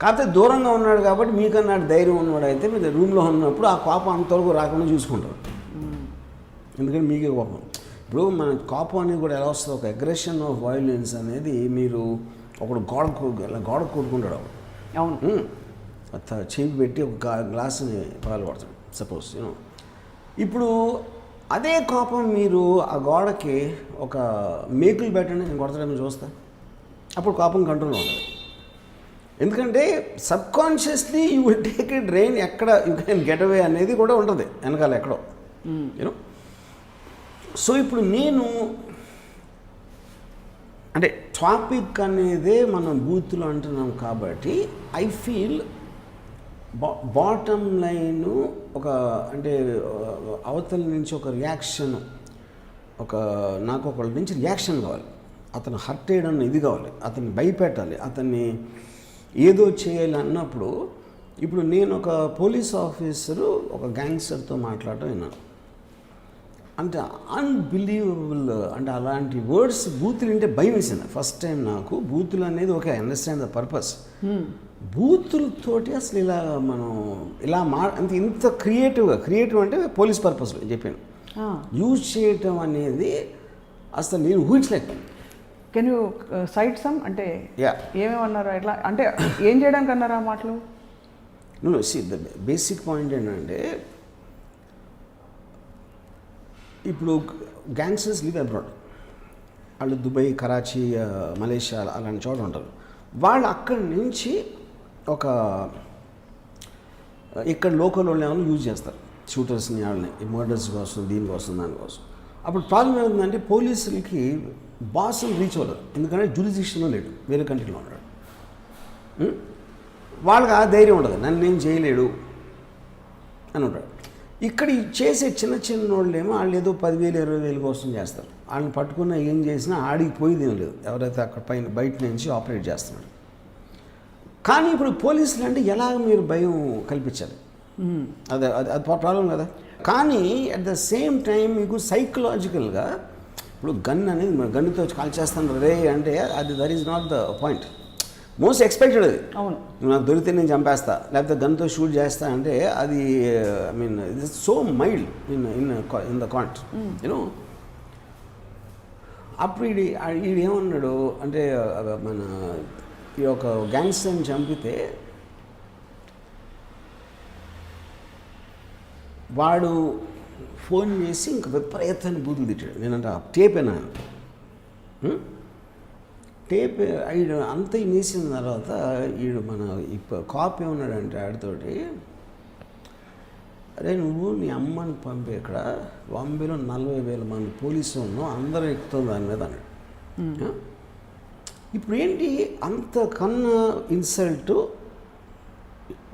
కాకపోతే దూరంగా ఉన్నాడు కాబట్టి మీకన్నా ధైర్యం ఉన్నవాడు అయితే మీరు రూమ్లో ఉన్నప్పుడు ఆ కోపం అంతవరకు రాకుండా చూసుకుంటారు. ఎందుకంటే మీకే కోపం. ఇప్పుడు మన కోపం అనేది కూడా ఎలా వస్తుంది, ఒక అగ్రెషన్ ఆఫ్ వైలెన్స్ అనేది మీరు ఒకడు గోడ కూడుకుంటాడు అవును. చేయి పెట్టి ఒక గ్లాసుని పాలు పడతాడు సపోజ్ యూనో. ఇప్పుడు అదే కోపం మీరు ఆ గోడకి ఒక మేకులు పెట్టండి, నేను కొడతాడని చూస్తా, అప్పుడు కోపం కంట్రోల్ ఉంటుంది. ఎందుకంటే subconsciously you will take it drain, ఎక్కడ యూ కెన్ గెట్ అవే అనేది కూడా ఉంటుంది వెనకాల ఎక్కడో యూనో. సో ఇప్పుడు నేను అంటే టాపిక్ అనేదే మనం బూత్లో అంటున్నాం కాబట్టి ఐ ఫీల్ బాటమ్ లైను ఒక అంటే అవతల నుంచి ఒక రియాక్షన్, నాకు ఒకళ్ళ నుంచి రియాక్షన్ కావాలి, అతను హర్ట్ అయ్యడం ఇది కావాలి, అతన్ని భయపెట్టాలి, అతన్ని ఏదో చేయాలి అన్నప్పుడు. ఇప్పుడు నేను ఒక పోలీస్ ఆఫీసరు ఒక గ్యాంగ్స్టర్తో మాట్లాడటం విన్నాను, అంటే అన్బిలీవబుల్, అంటే అలాంటి వర్డ్స్ బూతులు వింటే భయం వేసింది ఫస్ట్ టైం నాకు. బూతులు అనేది okay, I understand the purpose. బూతులతోటి అసలు ఇలా మనం ఇలా అంటే ఇంత క్రియేటివ్ అంటే పోలీస్ పర్పస్లో చెప్పాను యూజ్ చేయటం అనేది అసలు నేను ఊహించలేకపోయాను. కెన్ యూ సైట్ సమ్, అంటే ఏమేమన్నారు, ఎట్లా అంటే ఏం చేయడానికి అన్నారు ఆ మాటలు? ద బేసిక్ పాయింట్ ఏంటంటే ఇప్పుడు గ్యాంగ్స్టర్స్ లివ్ అబ్రాడ్, వాళ్ళు దుబాయ్, కరాచీ, మలేషియా అలాంటి చోట ఉంటారు. వాళ్ళు అక్కడి నుంచి ఒక ఇక్కడ లోకల్ వాళ్ళు ఏమైనా యూజ్ చేస్తారు షూటర్స్ని, వాళ్ళని మర్డర్స్ కోసం, దీనికోసం దానికోసం. అప్పుడు ప్రాబ్లం ఏముందంటే పోలీసులకి బాస్ని రీచ్ అవ్వలేదు, ఎందుకంటే జ్యూరిడిక్షన్లో లేడు, వేరే కంట్రీలో ఉన్నాడు. వాళ్ళకి ఆ ధైర్యం ఉండదు, నన్ను ఏం చేయలేడు అని ఉంటాడు. ఇక్కడ చేసే చిన్న వాళ్ళేమో వాళ్ళు ఏదో 10,000 20,000 కోసం చేస్తారు. వాళ్ళని పట్టుకున్న ఏం చేసినా ఆడికి పోయేది ఏం లేదు, ఎవరైతే అక్కడ పైన బయట నుంచి ఆపరేట్ చేస్తున్నాడు. కానీ ఇప్పుడు పోలీసులు అంటే ఎలాగ మీరు భయం కల్పించాలి, అది ప్రాబ్లం కదా. కానీ అట్ ద సేమ్ టైం మీకు సైకలాజికల్గా ఇప్పుడు గన్ అనేది గన్నుతో కాల్ చేస్తాను రే అంటే అది that is not the point, most expected. అది అవును, నాకు దొరికితే నేను చంపేస్తా, లేకపోతే గన్తో షూట్ చేస్తా అంటే అది I mean it is so mild in the can't you know. అప్పుడు ఈడు ఏమన్నాడు అంటే మన ఈ ఒక గ్యాంగ్స్టర్ని చంపితే వాడు ఫోన్ చేసి ఇంక విపరీతాన్ని బూతులు తిట్టాడు. నేనంటే ఆ టేప్ అయినాను, టేప్ ఈడు అంత నేసిన తర్వాత ఈడు మన కాప్ ఏమన్నాడంటే ఆడితోటి, అరే నువ్వు నీ అమ్మని పంపి ఇక్కడ బాంబేలో 40,000 మంది పోలీసులు ఉన్నావు, అందరూ ఎక్కుతుంది దాని మీద అన్నాడు. ఇప్పుడు ఏంటి అంతకన్నా ఇన్సల్ట్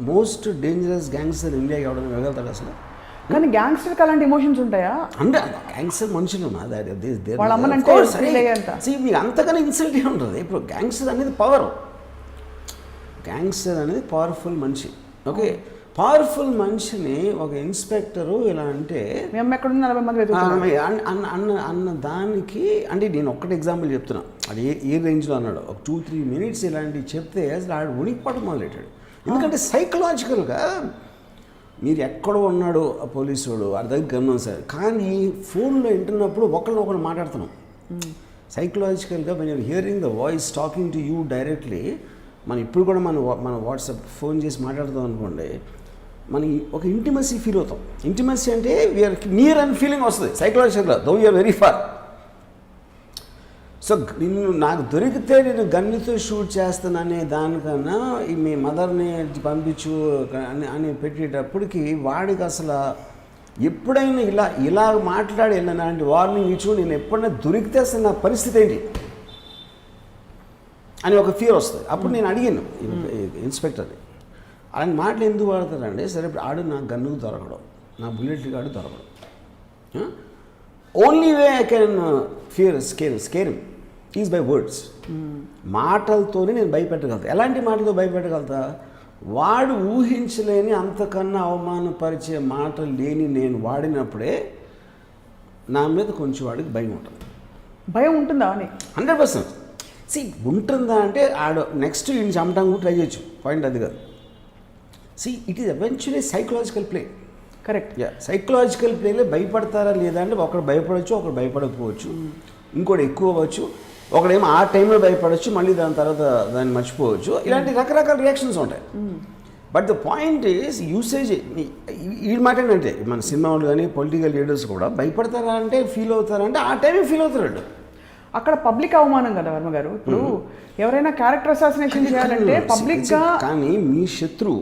మోస్ట్ డేంజరస్ గ్యాంగ్స్టర్ ఇండియాకి ఎవడన్నా వెళ్ళగలుగుతాడు అసలు? కానీ గ్యాంగ్స్టర్కి అలాంటి ఎమోషన్స్ ఉంటాయా? అంటే గ్యాంగ్స్టర్ మనుషులు మీకు అంతకన్నా ఇన్సల్ట్ ఉంటుంది. ఇప్పుడు గ్యాంగ్స్టర్ అనేది పవర్ఫుల్ మనిషి. ఓకే, పవర్ఫుల్ మనిషిని ఒక ఇన్స్పెక్టరు ఇలా అంటే మేము ఎక్కడ 40 మంది అన్న దానికి అంటే నేను ఒక్కటి ఎగ్జాంపుల్ చెప్తున్నా, అది ఏ రేంజ్లో అన్నాడు. ఒక 2-3 minutes ఇలాంటివి చెప్తే అసలు ఆడు ఉనికిపడడం మొదలెట్టాడు. ఎందుకంటే సైకలాజికల్గా మీరు ఎక్కడో ఉన్నాడు ఆ పోలీసుడు, వాడి దగ్గర గమనం సార్, కానీ ఫోన్లో వింటున్నప్పుడు ఒకళ్ళు మాట్లాడుతున్నాం. సైకలాజికల్గా when you're hearing the voice talking to you directly, మనం ఇప్పుడు కూడా మన వాట్సాప్ ఫోన్ చేసి మాట్లాడుతాం అనుకోండి, మనకి ఒక ఇంటిమసీ ఫీల్ అవుతాం. ఇంటిమసీ అంటే వీఆర్ నియర్ అండ్ ఫీలింగ్ వస్తుంది సైకలాజికల్గా, though you're very far. So నిన్ను నాకు దొరికితే నేను గన్నుతో షూట్ చేస్తాననే దానికన్నా మీ మదర్ని పంపించు అని పెట్టేటప్పటికి వాడికి అసలు ఎప్పుడైనా ఇలా మాట్లాడి వెళ్ళినాంటి వార్నింగ్ ఇచ్చు, నేను ఎప్పుడైనా దొరికితే అసలు నా పరిస్థితి ఏంటి అని ఒక ఫియర్ వస్తుంది. అప్పుడు నేను అడిగాను ఇన్స్పెక్టర్ని, ఆయన మాటలు ఎందుకు వాడతారండి? సరే ఇప్పుడు ఆడు నా గన్నుకు దొరకడం, నా బుల్లెట్ ఆడు దొరకడం, only way I can scare is by words. మాటలతోనే నేను భయపెట్టగలుగుతా. ఎలాంటి మాటలతో భయపెట్టగలుగుతా? వాడు ఊహించలేని అంతకన్నా అవమానపరిచే మాటలు లేని నేను వాడినప్పుడే నా మీద కొంచెం వాడికి భయం ఉంటుంది. భయం ఉంటుందా అని 100%. ఉంటుందా అంటే ఆడు నెక్స్ట్ ఈయన చంపడానికి కూడా ట్రై చేయొచ్చు, పాయింట్ అది కాదు. It is eventually psychological play. Correct. Psychological ప్లేలో భయపడతారా లేదా అంటే ఒకడు భయపడవచ్చు, ఒకడు భయపడకపోవచ్చు, ఇంకోటి ఎక్కువ అవ్వచ్చు, ఒకడేమో ఆ టైంలో భయపడవచ్చు, మళ్ళీ దాని తర్వాత దాన్ని మర్చిపోవచ్చు. ఇలాంటి రకరకాల రియాక్షన్స్ ఉంటాయి. But the point is usage. ఈ మాట ఏంటంటే మన సినిమా వాళ్ళు కానీ పొలిటికల్ లీడర్స్ కూడా భయపడతారా అంటే ఫీల్ అవుతారా అంటే ఆ టైమే ఫీల్ అవుతారు. అక్కడ పబ్లిక్ అవమానం కదా వర్మ గారు. ఇప్పుడు ఎవరైనా క్యారెక్టర్ అసాసినేషన్ చేయాలంటే పబ్లిక్ గా. కానీ మీ శత్రువు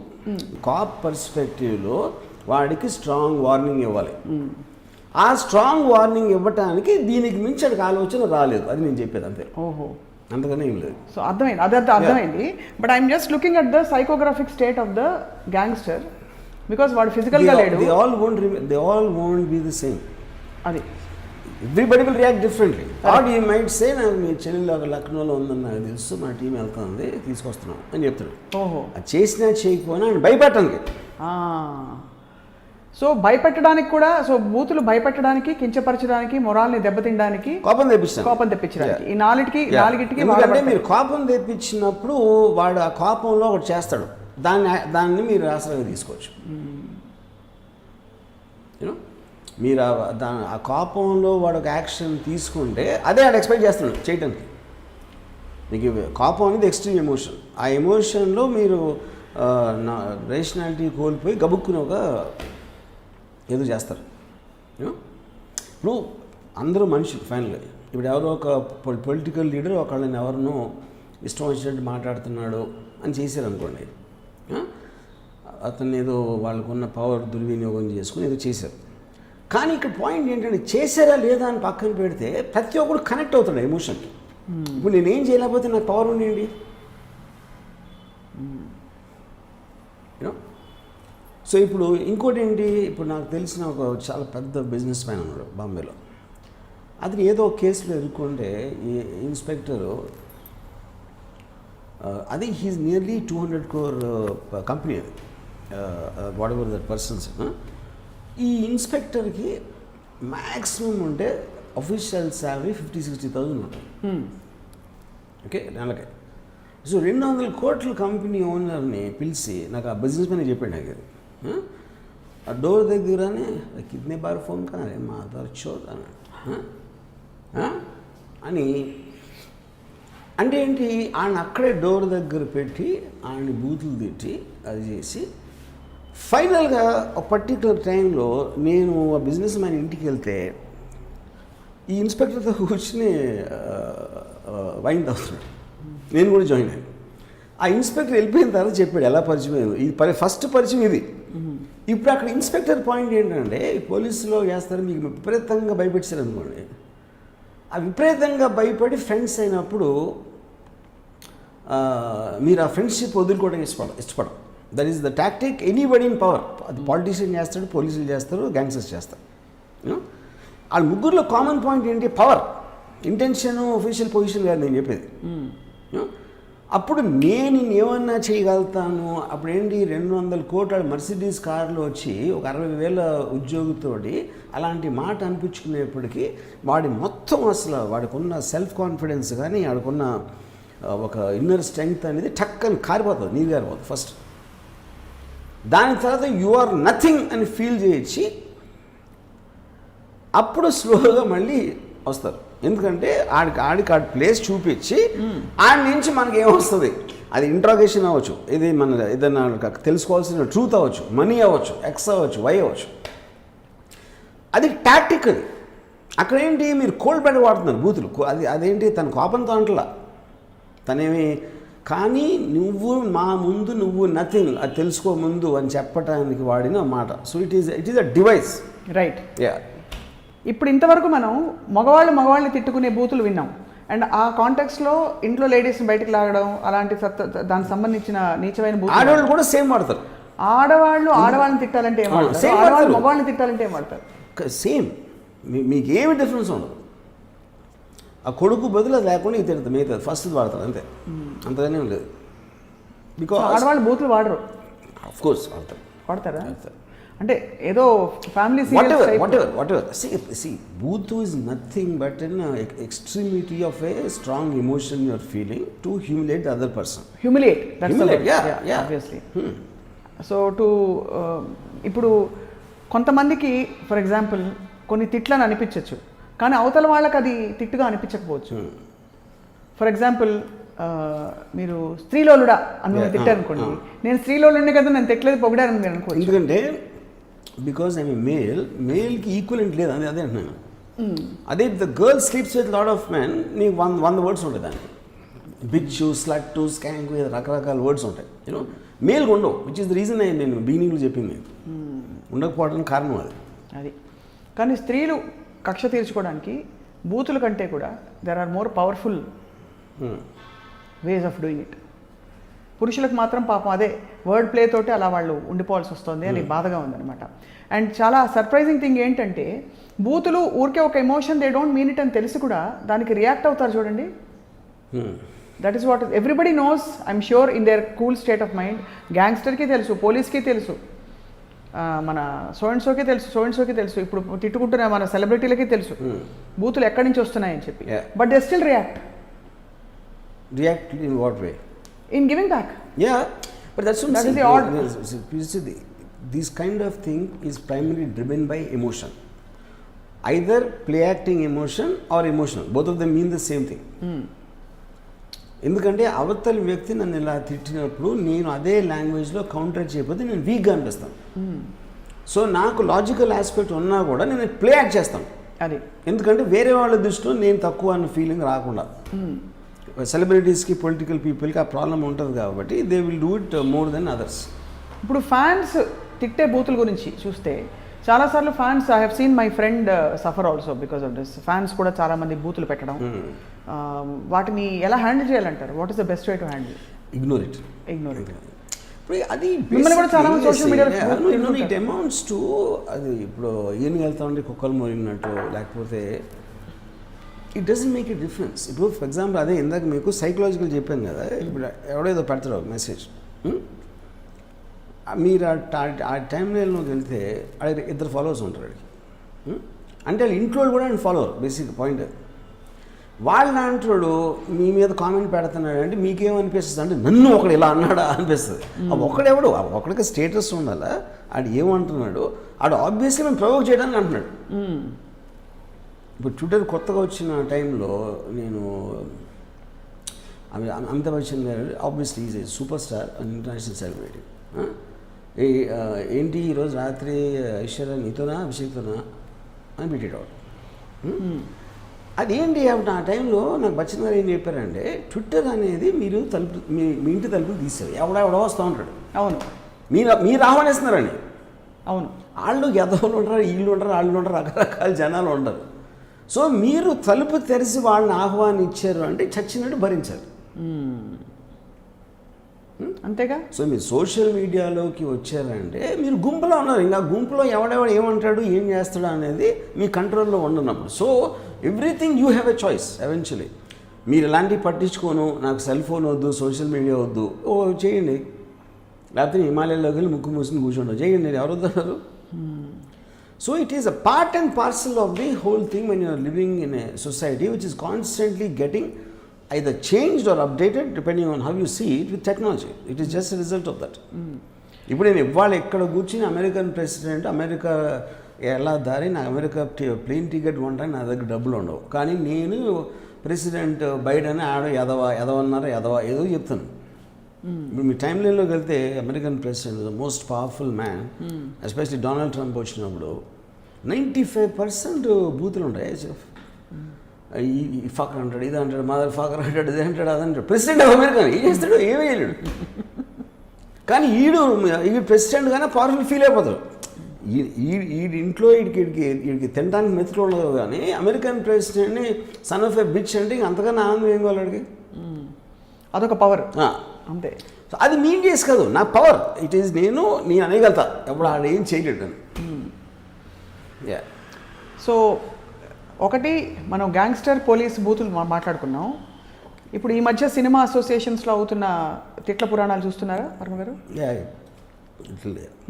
కాప్ పర్స్పెక్టివ్లో వాడికి స్ట్రాంగ్ వార్నింగ్ ఇవ్వాలి. ఆ స్ట్రాంగ్ వార్నింగ్ ఇవ్వటానికి దీనికి మించి ఆలోచన రాలేదు. అది నేను చెప్పేది అంతే. ఓహో, అంతకనే ఏం లేదు. సో అర్థమైంది, అర్థమైంది. But I'm just looking at the psychographic state of the gangster because వాడు ఫిజికల్గా లేడు. They all won't be the same. అది everybody will react differently. Or you might say నాకు మీ చెల్లెలు లక్నోలో ఉందని నాకు తెలుసు, మా టీం వెళ్తుంది తీసుకొస్తున్నాం అని చెప్తాడు. ఓహో, అది చేసినా చేయకపోయినా ఆయన భయపెట్టడానికి. సో భయపెట్టడానికి కూడా, సో బూతులు భయపెట్టడానికి, కించపరచడానికి, మొరాల్ని దెబ్బతినడానికి, కోపం తెప్పించడానికి, ఈ నాలుగిటికి. ఎందుకంటే మీరు కోపం తెప్పించినప్పుడు వాడు ఆ కోపంలో ఒకటి చేస్తాడు, దాన్ని మీరు ఆశ్రయంగా తీసుకోవచ్చు. యూనో, మీరు ఆ కోపంలో వాడు ఒక యాక్షన్ తీసుకుంటే అదే వాడు ఎక్స్పెక్ట్ చేస్తున్నాడు చేయటానికి. మీకు కోపం అనేది ఎక్స్ట్రీమ్ ఎమోషన్. ఆ ఎమోషన్లో మీరు రేషనాలిటీ కోల్పోయి గబుక్కుని ఒక ఏదో చేస్తారు. ఇప్పుడు అందరూ మనుషులు ఫైనల్గా. ఇప్పుడు ఎవరో ఒక పొలిటికల్ లీడర్ ఒకళ్ళని ఎవరినో ఇష్టం వచ్చినట్టు మాట్లాడుతున్నాడు అని చేశారు అనుకోండి, అతను ఏదో వాళ్ళకున్న పవర్ దుర్వినియోగం చేసుకుని ఏదో చేశారు. కానీ ఇక్కడ పాయింట్ ఏంటంటే చేశారా లేదా అని పక్కన పెడితే ప్రతి ఒక్కరు కనెక్ట్ అవుతాడు ఎమోషన్కి. ఇప్పుడు నేనేం చేయలేకపోతే నాకు పవర్ ఉండేయండి. యూనో, సో ఇప్పుడు ఇంకోటి ఏంటి, ఇప్పుడు నాకు తెలిసిన ఒక చాలా పెద్ద బిజినెస్ మ్యాన్ ఉన్నాడు బాంబేలో. అతను ఏదో ఒక కేసులో ఎదుర్కొంటే ఈ ఇన్స్పెక్టరు, అది హీజ్ నియర్లీ 200 crore కంపెనీ, అది వాట్ ఎవర్ దట్ పర్సన్స్. ఈ ఇన్స్పెక్టర్కి మ్యాక్సిమం ఉంటే అఫీషియల్ శాలరీ 50,000-60,000 ఉంటుంది. ఓకే, నెలకి. సో 200 crore కంపెనీ ఓనర్ని పిలిచి నాకు ఆ బిజినెస్ మ్యాన్ చెప్పాడు. నాకు ఆ డోర్ దగ్గరనే కిడ్నీ బార్ ఫోన్ కానీ మా అదర్ చోర్ అని అంటే ఏంటి, ఆయన అక్కడే డోర్ దగ్గర పెట్టి ఆయన్ని బూతులు తిట్టి అది చేసి ఫైనల్గా ఒక పర్టికులర్ టైంలో నేను ఆ బిజినెస్ మ్యాన్ ఇంటికి వెళ్తే ఈ ఇన్స్పెక్టర్తో కూర్చుని వైన్ తాగుతున్నాడు. నేను కూడా జాయిన్ అయ్యాను. ఆ ఇన్స్పెక్టర్ వెళ్ళిపోయిన తర్వాత చెప్పాడు ఎలా పరిచయం అయింది. ఇది ఫస్ట్ పరిచయం ఇది. ఇప్పుడు అక్కడ ఇన్స్పెక్టర్ పాయింట్ ఏంటంటే, పోలీసులో వేస్తారు మీకు విపరీతంగా భయపెట్టారు అనుకోండి, ఆ విపరీతంగా భయపడి ఫ్రెండ్స్ అయినప్పుడు మీరు ఆ ఫ్రెండ్షిప్ వదులుకోవడం ఇష్టపడరు. That is the tactic anybody in power. అది పాలిటీషియన్ చేస్తాడు, పోలీసులు చేస్తారు, గ్యాంగ్స్టర్స్ చేస్తారు. వాళ్ళ ముగ్గురులో కామన్ పాయింట్ ఏంటి, పవర్. ఇంటెన్షన్ ఒఫీషియల్ పొజిషన్ కాదు నేను చెప్పేది. అప్పుడు నేను ఏమన్నా చేయగలుగుతాను. అప్పుడు ఏంటి 200 crore మర్సిడీస్ కార్లో వచ్చి ఒక 60,000 ఉద్యోగితోటి అలాంటి మాట అనిపించుకునేప్పటికీ వాడి మొత్తం అసలు వాడికున్న సెల్ఫ్ కాన్ఫిడెన్స్ కానీ వాడికున్న ఒక ఇన్నర్ స్ట్రెంగ్త్ అనేది టక్కని కారిపోతుంది, నీరు కారిపోతుంది ఫస్ట్. దాని తర్వాత యు ఆర్ నథింగ్ అని ఫీల్ చేయించి అప్పుడు స్లోగా మళ్ళీ వస్తారు. ఎందుకంటే ఆడికి ప్లేస్ చూపించి ఆడి నుంచి మనకి ఏమొస్తుంది, అది ఇంట్రాగేషన్ అవ్వచ్చు, ఇది మన ఏదైనా తెలుసుకోవాల్సిన ట్రూత్ అవ్వచ్చు, మనీ అవ్వచ్చు, ఎక్స్ అవ్వచ్చు, వై అవ్వచ్చు. అది టాక్టిక్. అది అక్కడ ఏంటి, మీరు కోల్డ్ బ్లడ్ వాడుతున్నారు బూతులు. అదేంటి తన కోపంతో అంటలా తనేమి, కానీ నువ్వు మా ముందు నువ్వు నథింగ్, అది తెలుసుకో ముందు అని చెప్పడానికి వాడిన మాట. So it is a device. Right. Yeah. ఇప్పుడు ఇంతవరకు మనం మగవాళ్ళని తిట్టుకునే బూతులు విన్నాం. అండ్ ఆ కాంటెక్స్లో ఇంట్లో లేడీస్ని బయటకు లాగడం అలాంటి దానికి సంబంధించిన నీచమైన బూతులు. ఆడవాళ్ళు కూడా సేమ్ వాడతారు. ఆడవాళ్ళని తిట్టాలంటే ఏం వాడతారు, మగవాళ్ళని తిట్టాలంటే ఏం వాడతారు? సేమ్. మీకు ఏమి డిఫరెన్స్ ఉండదు. ఆ కొడుకు బదులు అది లేకుండా ఇది తిడతారు, మిగతా ఫస్ట్ వాడతారు అంతే, అంతగానే ఉండదు. బికాస్ ఆడవాళ్ళు బూతులు వాడరు. ఆఫ్ కోర్స్ వాడతారా? అంటే ఏదో family whatever. See, booth is nothing but an extremity of a strong emotion you are feeling to humiliate the other person. Humiliate, yeah, obviously. So ఇప్పుడు కొంతమందికి ఫర్ ఎగ్జాంపుల్ కొన్ని తిట్లని అనిపించవచ్చు, కానీ అవతల వాళ్ళకి అది తిట్టుగా అనిపించకపోవచ్చు. ఫర్ ఎగ్జాంపుల్ మీరు స్త్రీలోలుడా అని తిట్టారు అనుకోండి, నేను స్త్రీలోలుండే కదా నేను తిట్టలేదు పొగిడారని మీరు అనుకోవచ్చు. ఎందుకంటే బికాజ్ ఐ మేల్కి ఈక్వలెంట్ లేదు అదే అంటున్నాను. అదే the girl sleeps with lot of men, నీకు 100 వర్డ్స్ ఉంటాయి దానికి. బిచ్చు, స్లట్, స్కాంక్, రకరకాల వర్డ్స్ ఉంటాయి. యూనో మేల్కి ఉండవు, విచ్ ఇస్ ద రీజన్ నేను బిగినింగ్లో చెప్పింది. ఉండకపోవడానికి కారణం అది. కానీ స్త్రీలు కక్ష తీర్చుకోవడానికి బూతుల కంటే కూడా there are more powerful ways of doing it. పురుషులకు మాత్రం పాపం అదే వర్డ్ ప్లే తోటి అలా వాళ్ళు ఉండిపోవాల్సి వస్తుంది అని బాధగా ఉందన్నమాట. అండ్ చాలా సర్ప్రైజింగ్ థింగ్ ఏంటంటే బూతులు ఊరికే ఒక emotion, they don't mean it అని తెలిసి కూడా దానికి రియాక్ట్ అవుతారు చూడండి. That is what everybody knows, I'm sure in their cool state of mind. గ్యాంగ్స్టర్కి తెలుసు, పోలీస్కి తెలుసు, మన సోయన్సోకి తెలుసు, ఇప్పుడు తిట్టుకుంటున్న మన సెలబ్రిటీలకి తెలుసు బూతులు ఎక్కడి నుంచి వస్తున్నాయని చెప్పి. But they still react in what way? In giving back. Yeah, but that's what that is the odd. This kind of thing is primarily driven by emotion. Either play acting emotion or emotional. Both of them mean the same thing. ఎందుకంటే అవతల వ్యక్తి నన్ను ఇలా తిట్టినప్పుడు నేను అదే లాంగ్వేజ్లో counter చేయకపోతే నేను వీక్గా అనిపిస్తాను. సో నాకు లాజికల్ ఆస్పెక్ట్ ఉన్నా కూడా నేను ప్లే యాక్ట్ చేస్తాను. అది ఎందుకంటే వేరే వాళ్ళ దృష్టిలో నేను తక్కువ అన్న ఫీలింగ్ రాకుండా. సెలబ్రిటీస్కి, పొలిటికల్ పీపుల్కి ఆ ప్రాబ్లం ఉంటుంది కాబట్టి they will do it more than others. ఇప్పుడు ఫ్యాన్స్ తిట్టే బూతుల గురించి చూస్తే చాలాసార్లు fans, I have seen my friend suffer also because of this. Fans కూడా చాలామంది బూతులు పెట్టడం, వాటిని ఎలా హ్యాండిల్ చేయాలంటారు? What is the best way to handle? Ignore it. ఇప్పుడు అది మిమ్మల్ని కూడా చాలా మంది సోషల్ మీడియాలో ఇట్ అమౌంట్స్ టు అది ఇప్పుడు ఏం వెళ్తా ఉంటే కుక్కలు మోరినట్టు, లేకపోతే it doesn't make a difference. ఇప్పుడు ఫర్ ఎగ్జాంపుల్ అదే ఇందాక మీకు సైకలాజికల్ చెప్పాను కదా, ఇప్పుడు ఎవడేదో పెడతారు మెసేజ్, మీరు ఆ టైం లైన్లోకి వెళ్తే అది 2 ఫాలోవర్స్ ఉంటారు అడిగి, అంటే వాళ్ళ ఇంట్లో కూడా ఆయన ఫాలోవర్. బేసిక్ పాయింట్ వాళ్ళ అంటాడు మీ మీద కామెంట్ పెడుతున్నాడు అంటే మీకేమనిపిస్తుంది అంటే నన్ను ఒకడు ఇలా అన్నాడా అనిపిస్తుంది. ఒకడెవడు ఒకడికి స్టేటస్ ఉండాలా, ఆడు ఏమంటున్నాడు, ఆడు ఆబ్వియస్లీ మేము ప్రొవోక్ చేయడానికి అంటున్నాడు. ఇప్పుడు ట్విట్టర్ కొత్తగా వచ్చిన టైంలో నేను అమితాబ్ బచ్చన్ గారు obviously is a super star and international celebrity. ఏంటి ఈరోజు రాత్రి ఐశ్వర్య నీతోనా అభిషేక్తోనా అని పెట్టేటవాడు. అదేంటి అప్పుడు ఆ టైంలో నాకు బచ్చన్ గారు ఏం చెప్పారంటే, ట్విట్టర్ అనేది మీరు తలుపు మీ ఇంటి తలుపులు తీసారు, ఎవడెవడో వస్తూ ఉంటాడు. అవును, మీరు ఆహ్వానిస్తున్నారండి. అవును, వాళ్ళు ఎదవలు ఉంటారు, వీళ్ళు ఉంటారు, వాళ్ళు ఉంటారు, రకరకాల జనాలు ఉండరు. సో మీరు తలుపు తెరిచి వాళ్ళని ఆహ్వానించారు అంటే చచ్చినట్టు భరించారు. అంతేగా. సో మీరు సోషల్ మీడియాలోకి వచ్చారంటే మీరు గుంపులో ఉన్నారు. ఇంకా గుంపులో ఎవడెవడు ఏమంటాడు, ఏం చేస్తాడు అనేది మీ కంట్రోల్లో ఉండనప్పుడు. So everything you have a choice eventually. మీరు ఎలాంటివి పట్టించుకోను, నాకు సెల్ ఫోన్ వద్దు, సోషల్ మీడియా వద్దు, చేయండి. లేకపోతే హిమాలయాల్లోకి వెళ్ళి ముక్కు మూసుకుని కూర్చోండి, చేయండి, ఎవరు వద్దన్నారు. So it is a part and parcel of the whole thing when you are living in a society which is constantly getting either changed or updated depending on how you see it with technology. It is just a result of that. ఇప్పుడు నేను ఇవాళ ఎక్కడ కూర్చుని American president America ఎలా దారి నాకు America plane ticket కొనడానికి నా దగ్గర డబ్బులు ఉండవు, కానీ నేను ప్రెసిడెంట్ బైడెన్ ఆడ ఎదవన్నారు ఏదో చెప్తాను. ఇప్పుడు మీ టైం లైన్లోకి వెళ్తే American president the most powerful man, especially Donald Trump వచ్చినప్పుడు 95% బూతులు ఉంటాయి. ఈ ఫకర్ అంటాడు, ఇది అంటాడు, మదర్ ఫకర్ అంటాడు, ఇది అంటాడు, అది అంటాడు. ప్రెసిడెంట్ ఆఫ్ అమెరికా ఏం చేస్తాడు, ఏమీ చేయలేడు. కానీ ఈడు ప్రెసిడెంట్ కానీ పవర్ఫుల్ ఫీల్ అయిపోతాడు. ఈ ఇంట్లో వీడికి తినడానికి మెతులు ఉండదు, కానీ అమెరికన్ ప్రెసిడెంట్ని సన్ ఆఫ్ ఎ బిచ్ అంటే అంతకన్నా ఆనందం ఏం కావాలి వాడికి. అదొక పవర్ అంతే. సో అది మీన్ చేసి కాదు, నా పవర్ ఇట్ ఈజ్, నేను అనేయగలుగుతా, ఎప్పుడు ఆడ ఏం చేయలేడు. సో ఒకటి మనం గ్యాంగ్స్టర్ పోలీస్ బూతులు మాట్లాడుకున్నాం. ఇప్పుడు ఈ మధ్య సినిమా అసోసియేషన్స్లో అవుతున్న తిట్ల పురాణాలు చూస్తున్నారా వర్మ గారు?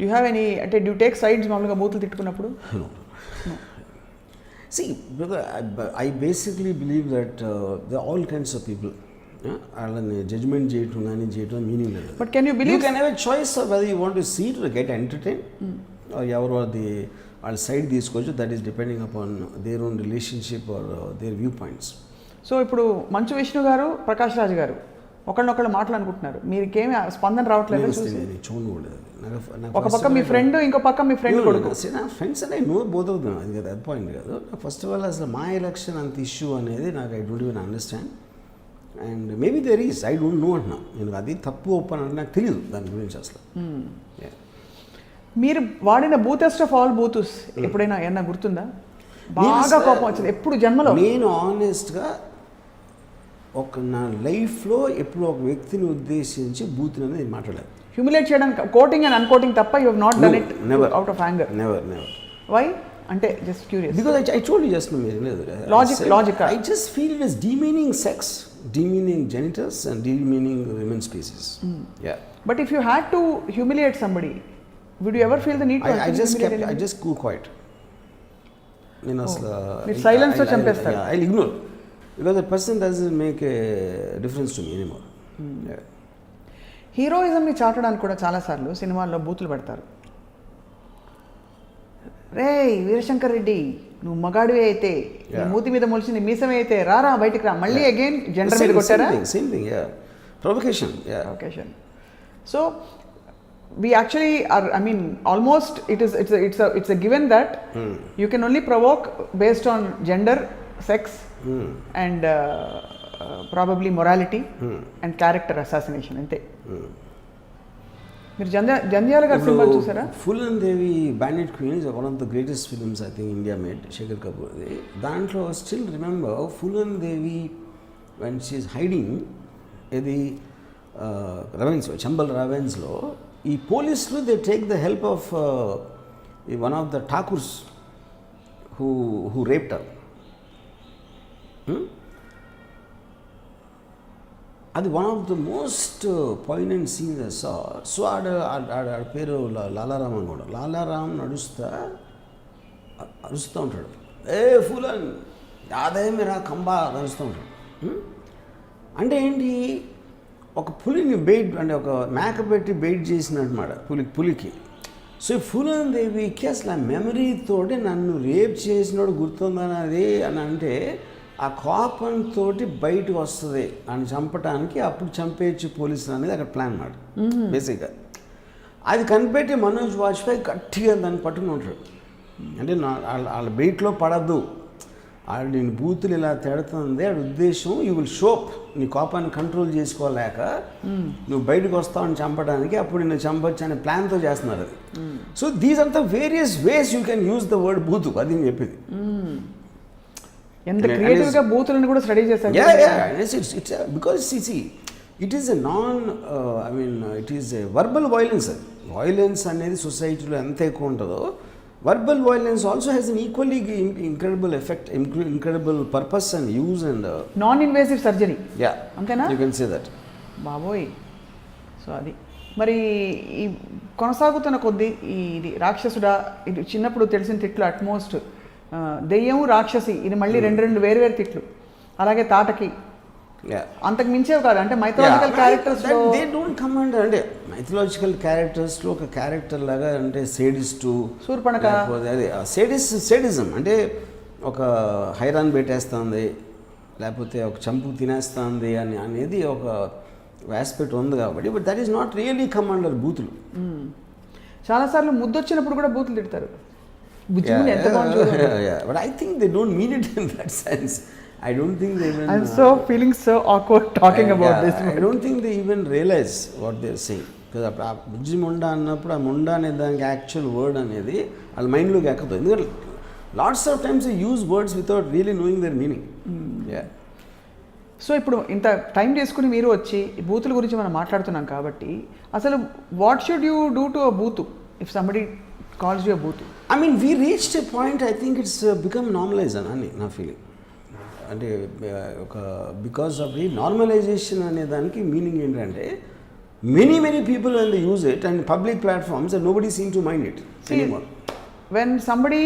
యూ హ్యావ్ ఎనీ, అంటే డ్యూ టేక్ సైడ్స్ మామూలుగా బూతులు తిట్టుకున్నప్పుడు? See, brother, I basically believe that there are all kinds of people. వాళ్ళని జడ్జ్మెంట్ చేయటం కానీ చేయటం మీనింగ్ లేదు. But can you believe? You can have a choice of whether you want to see to get entertain ఎవరు అది వాళ్ళ side తీసుకోవచ్చు. That is depending upon their own relationship or their viewpoints. So ఇప్పుడు మంచు విష్ణు గారు, ప్రకాష్ రాజ్ గారు ఒకళ్ళనొకళ్ళు మాట్లాడుకుంటున్నారు, మీకేమి స్పందన రావట్లేదు? చూడలేదు. ఒక పక్క మీ ఫ్రెండ్, ఇంకో పక్క మీ ఫ్రెండ్ కొడుకు. ఫ్రెండ్స్ అంటే నో బోత్ ఆఫ్ దెమ్, అది కదా అది పాయింట్ కాదు. ఫస్ట్ ఆఫ్ ఆల్ అసలు మా ఎలక్షన్ అంత ఇష్యూ అనేది నాకు I don't even understand. And maybe there is, I don't know అంటున్నా నేను. అది తప్పు ఒప్పని అంటే నాకు తెలియదు దాని గురించి అసలు. మీరు వాడిన బూతెస్ట్ ఆఫ్ ఆల్ బూతుస్ ఎప్పుడైనా ఏమన్నా గుర్తుందా? బాగా కోపం వచ్చింది ఎప్పుడు జన్మలో? నేను ఆనెస్ట్గా నా లైఫ్లో ఎప్పుడు ఒక వ్యక్తిని ఉద్దేశించి బూత్ అనేది నేను మాట్లాడలేదు. హ్యూమిలేట్ చేయడానికి కోటింగ్ అండ్ అన్కోటింగ్ తప్ప you have not done it out of anger? Never. Why అంటే just curious. Because I told you just మీరు లేదు logic I just feel it is demeaning sex, demeaning genitals and demeaning women species. Yeah, but if you had to humiliate somebody, would you ever feel the need to I just go quiet. నేను అసలు silence తో చంపేస్తారు. I ignore because that person doesn't make a difference to me anymore. హీరోయిజంని చాటడానికి కూడా చాలాసార్లు సినిమాల్లో బూతులు పెడతారు. రే వీరశంకర్ రెడ్డి, నువ్వు మగాడివే అయితే, నీ మూతి మీద మొలిచింది మీసమే అయితే, రారా బయటికి రా. మళ్ళీ అగైన్ జెండర్ మీద కొట్టారా? Same thing. Provocation. So we actually are, I mean, almost it's a given that you can only provoke based on gender, sex and probably morality and character assassination ante. మీరు జంధ్యాల గారి cinema చూసారా? Phoolan Devi Bandit Queen is one of the greatest films I think India made, Shekhar కపూర్ది. దాంట్లో still remember Phoolan Devi when she is hiding ఇది ravines, Chambal రవెన్స్లో ఈ పోలీసులు they take the help of one of the Thakurs who raped her. అది one of the most poignant scenes. So ఆడ పేరు లాలారామ్ అని కూడా. లాలారామ్ అరుస్తూ ఉంటాడు, ఏ ఫులన్ అదే మీరా కంబా అరుస్తూ ఉంటాడు. అంటే ఏంటి, ఒక పులిని బెయిట్ అంటే ఒక మేక పెట్టి బెయిట్ చేసినమాట పులికి. సో ఫులన్ దేవికి అసలు ఆ మెమరీతోటి నన్ను రేప్ చేసినోడు గుర్తుందన్నది అని అంటే ఆ కోపంతో బయటకు వస్తుంది అని చంపడానికి, అప్పుడు చంపేయచ్చు పోలీసులు అనేది అక్కడ ప్లాన్ మాట బేసిక్గా. అది కనిపెట్టి మనోజ్ వాజ్పేయి గట్టిగా దాన్ని పట్టుకుని ఉంటాడు. అంటే వాళ్ళ బెయిట్లో పడద్దు, ఆడు నేను బూతులు ఇలా తిడుతుంది ఆడి ఉద్దేశం, యూ విల్ షోప్ నీ కోపాన్ని కంట్రోల్ చేసుకోలేక నువ్వు బయటకు వస్తావని చంపడానికి, అప్పుడు నేను చంపొచ్చు అనే ప్లాన్తో చేస్తున్నారు అది. So these are the various ways you can use the word బూతు, అది నేను చెప్పింది. ఎంత క్రియేటివ్గా బూతులను కూడా స్టడీ చేశారు. Because it is a it is a verbal violence. అది వైలెన్స్ అనేది సొసైటీలో ఎంత ఎక్కువ ఉంటుందో, verbal violence also has an equally incredible effect, incredible purpose and use and non-invasive surgery. Yeah, antena you can say that. బాబోయ్. So అది మరి ఈ కొనసాగుతున్న కొద్దీ ఇది రాక్షసుడా, ఇది చిన్నప్పుడు తెలిసిన తిట్లు అట్మోస్ట్ దెయ్యం రాక్షసి, ఇది మళ్ళీ రెండు వేరు తిట్లు. అలాగే తాటకి అంతకు మించేవి కాదు. అంటే mythological characters they don't come under, అంటే మైథలాజికల్ క్యారెక్టర్స్లో ఒక క్యారెక్టర్ లాగా, అంటే సేడిస్టు, శూర్పణఖ, అదే సేడిజం అంటే ఒక హైరాన్ పెట్టేస్తుంది, లేకపోతే ఒక చంపు తినేస్తుంది అనేది ఒక ఆస్పెక్ట్ ఉంది కాబట్టి. But that is not really come under బూతులు. చాలాసార్లు ముద్దొచ్చినప్పుడు కూడా బూతులు తిడతారు. But I think they don't mean it in that sense. I don't think they even... I'm so feeling so awkward talking about this. I don't think they even realize what they're saying. Because ఆ బుజ్జి ముండా అన్నప్పుడు ఆ ముండా అనే దానికి actual word అనేది వాళ్ళ మైండ్లోకి ఎక్కదు. ఎందుకంటే lots of times they use words without really knowing their meaning. So ఇప్పుడు ఇంత టైం చేసుకుని మీరు వచ్చి బూతుల గురించి మనం మాట్లాడుతున్నాం కాబట్టి, అసలు what should you do to a booth if somebody calls you a booth? I mean, we reached a point, I think it's become normalized అని నా ఫీలింగ్. అంటే ఒక బికాస్ ఆఫ్ ది నార్మలైజేషన్ అనే దానికి మీనింగ్ ఏంటంటే, many people when they use it and public platforms and nobody seem to mind it anymore. When somebody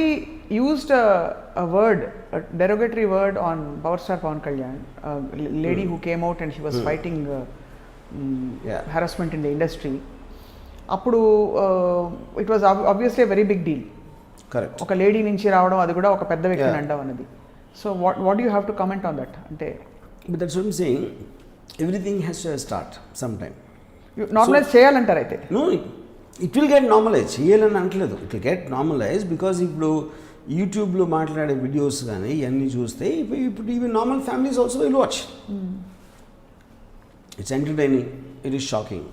used a word, a derogatory word on Power Star Pawan Kalyan, a lady who came out and she was fighting harassment in the industry, అప్పుడు it was obviously very big deal. Correct. ఒక lady నుంచి రావడం, అది కూడా ఒక పెద్ద వ్యక్తిని అనడం అనేది. So what you have to comment on that? అంటే but that's what I'm saying, everything has to start some time. Normalize చేయాలంటారు అయితే? No, it will get normalize. చేయాలని అంటలేదు, it will get normalize because ఇప్పుడు యూట్యూబ్లో మాట్లాడే వీడియోస్ కానీ ఇవన్నీ చూస్తే ఇప్పుడు even normal families also will watch. It's entertaining, it is shocking,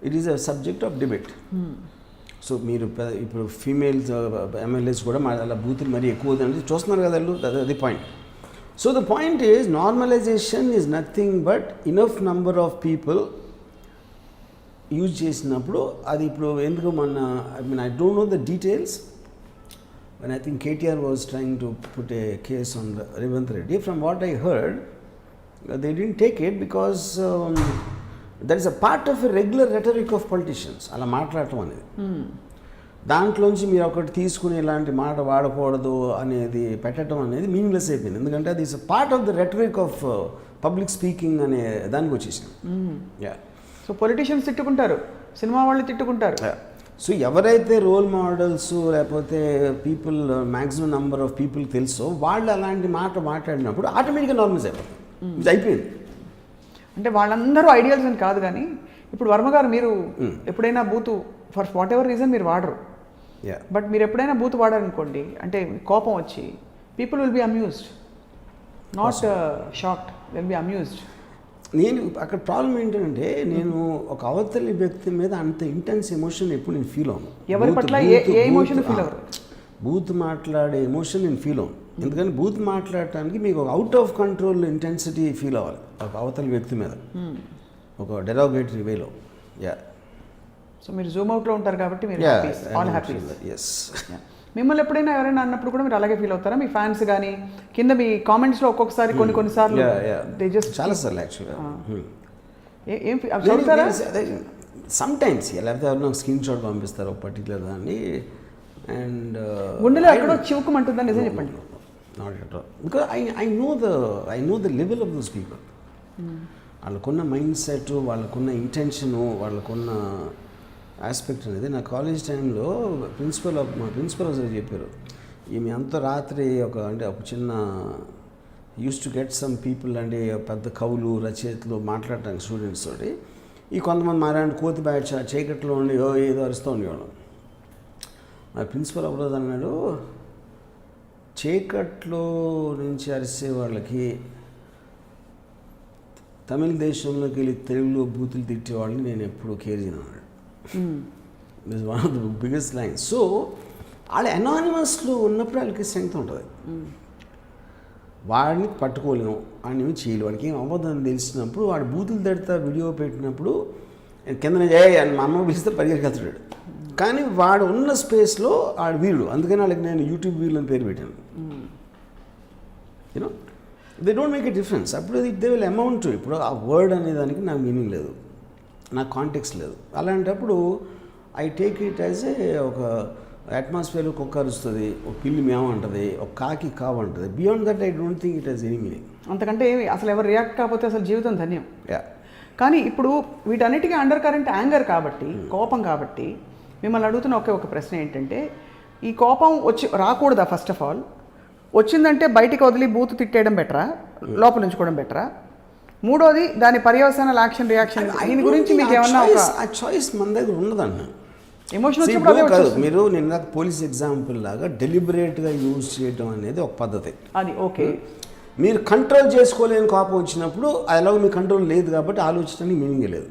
it is a subject of debate. So మీరు ఇప్పుడు ఫీమేల్స్ ఎమ్మెల్యేస్ కూడా అలా బూతులు మరీ ఎక్కువ అంటే చూస్తున్నారు కదా వాళ్ళు, అది point. So the point is normalisation is nothing but enough number of people use చేసినప్పుడు అది ఇప్పుడు ఎందుకు I don't know the details. When I think KTR was trying to put a case on Revanth Reddy, from what I heard, they didn't take it because that is a part of a regular rhetoric of politicians. అలా మాట్లాడటం అనేది దాంట్లోంచి మీరు ఒకటి తీసుకుని ఇలాంటి మాట వాడకూడదు అనేది పెట్టడం అనేది మీనింగ్లెస్ అయిపోయింది. ఎందుకంటే అది is a part of the rhetoric of public speaking అనే దానికి వచ్చేసింది. సో పొలిటీషియన్స్ తిట్టుకుంటారు, సినిమా వాళ్ళు తిట్టుకుంటారు. సో ఎవరైతే రోల్ మోడల్స్ లేకపోతే people maximum number of people తెలుసో వాళ్ళు అలాంటి మాట మాట్లాడినప్పుడు ఆటోమేటిక్గా నార్మల్స్ అయిపోతుంది. ఇది అయిపోయింది. అంటే వాళ్ళందరూ ఐడియల్స్ అని కాదు, కానీ ఇప్పుడు వర్మ గారు మీరు ఎప్పుడైనా బూతు ఫర్ వాట్ ఎవర్ రీజన్ మీరు వాడరు, బట్ మీరు ఎప్పుడైనా బూతు వాడారనుకోండి, అంటే కోపం వచ్చి people will be amused, not shocked, will be amused. నేను అక్కడ ప్రాబ్లం ఏంటంటే నేను ఒక అవతలి వ్యక్తి మీద అంత ఇంటెన్స్ ఎమోషన్ ఎప్పుడు నేను ఫీల్ అవును. ఎవరి పట్ల ఏ ఎమోషన్ ఫీల్ అవ్వరు. బూత్ మాట్లాడే ఎమోషన్ నేను ఫీల్ అవును. ఎందుకంటే బూత్ మాట్లాడటానికి మీకు ఒక out of control intensity feel అవ్వాలి ఒక అవతలి వ్యక్తి మీద, ఒక డెరోగేటరీ వేలో. సో మీరు జూమ్ అవుట్లో ఉంటారు కాబట్టి మీరు ఆల్ హ్యాపీ. ఎస్. మిమ్మల్ని ఎప్పుడైనా ఎవరైనా అన్నప్పుడు కూడా మీరు అలాగే ఫీల్ అవుతారా? మీ ఫ్యాన్స్ కానీ కింద మీ కామెంట్స్లో ఒక్కొక్కసారి కొన్నిసార్లు చాలా సార్లు యాక్చువల్గా ఏం చదువుతారా? సమ్ టైమ్స్ లేకపోతే ఎవరు నాకు స్క్రీన్ షాట్ పంపిస్తారు ఒక పర్టికులర్ దాన్ని, అండ్ గుండెలో ఎక్కడో చివుకుమంటుందా? నిజం చెప్పండి. Not at all, because I know the level of those people. వాళ్ళకున్న మైండ్ సెట్, వాళ్ళకున్న ఇంటెన్షను, వాళ్ళకున్న ఆస్పెక్ట్ అనేది. నా కాలేజ్ టైంలో మా ప్రిన్సిపల్ ఒకసారి చెప్పారు, ఈమె అంత రాత్రి ఒక చిన్న use to get some people అంటే పెద్ద కవులు రచయితలు మాట్లాడటానికి స్టూడెంట్స్ తోటి. ఈ కొంతమంది మారాడు కోతి బ్యాచ్ చీకట్లో ఉండి ఏదో అరుస్తూ ఉండేవాడు. మా ప్రిన్సిపల్ ఒకరోజు అన్నాడు, చీకట్లో నుంచి అరిసే వాళ్ళకి తమిళ దేశంలోకి వెళ్ళి తెలుగులో బూతులు తిట్టే వాళ్ళని నేను ఎప్పుడు కేర్ చేయను అన్నాడు. This one of the biggest line. So వాళ్ళ అనానిమస్లో ఉన్నప్పుడు వాళ్ళకి స్ట్రెంగ్త్ ఉంటుంది. వాడిని పట్టుకోలేము, వాడిని ఏమి చేయలేము, వాడికి ఏం అవ్వదని తెలిసినప్పుడు వాడు బూతులు తిడతా వీడియో పెట్టినప్పుడు కింద మా అమ్మ పిలిస్తే పరిగెత్తాడు. కానీ వాడు ఉన్న స్పేస్లో వాడు వీరుడు. అందుకని వాళ్ళకి నేను యూట్యూబ్ వీరుడు అని పేరు పెట్టాను. You know they don't make a difference. అప్పుడు దే విల్ అమౌంట్. ఇప్పుడు ఆ వర్డ్ అనే దానికి నాకు మీనింగ్ లేదు, నాకు కాంటెక్స్ట్ లేదు. అలాంటప్పుడు ఐ టేక్ ఇట్ యాజ్ ఒక అట్మాస్ఫియర్లో కుక్క అరుస్తుంది, ఒక పిల్లి మేము అంటుంది, ఒక కాకి కావు అంటుంది. Beyond that I don't think it has any meaning. అంతకంటే అసలు ఎవరు రియాక్ట్ కాకపోతే అసలు జీవితం ధన్యం. కానీ ఇప్పుడు వీటన్నిటికీ అండర్ కరెంట్ యాంగర్ కాబట్టి, కోపం కాబట్టి మిమ్మల్ని అడుగుతున్న ఒక ప్రశ్న ఏంటంటే, ఈ కోపం రాకూడదా? ఫస్ట్ ఆఫ్ ఆల్ వచ్చిందంటే బయటికి వదిలి బూతు తిట్టేయడం బెటరా, లోపల ఉంచుకోవడం బెటరా? మూడోది దాని పర్యవసానాలు, యాక్షన్ రియాక్షన్, దీని గురించి మీకు ఏమన్నా ఆ చాయిస్ మన దగ్గర ఉన్నదన్న. ఎమోషన్ వచ్చినప్పుడు మీరు నిన్న పోలీస్ ఎగ్జాంపుల్ లాగా డెలిబరేట్గా యూజ్ చేయడం అనేది ఒక పద్ధతి. అది ఓకే. మీరు కంట్రోల్ చేసుకోలేని కోపం వచ్చినప్పుడు అలాగే మీ కంట్రోల్ లేదు కాబట్టి ఆలోచించడానికి మీనింగ్ లేదు.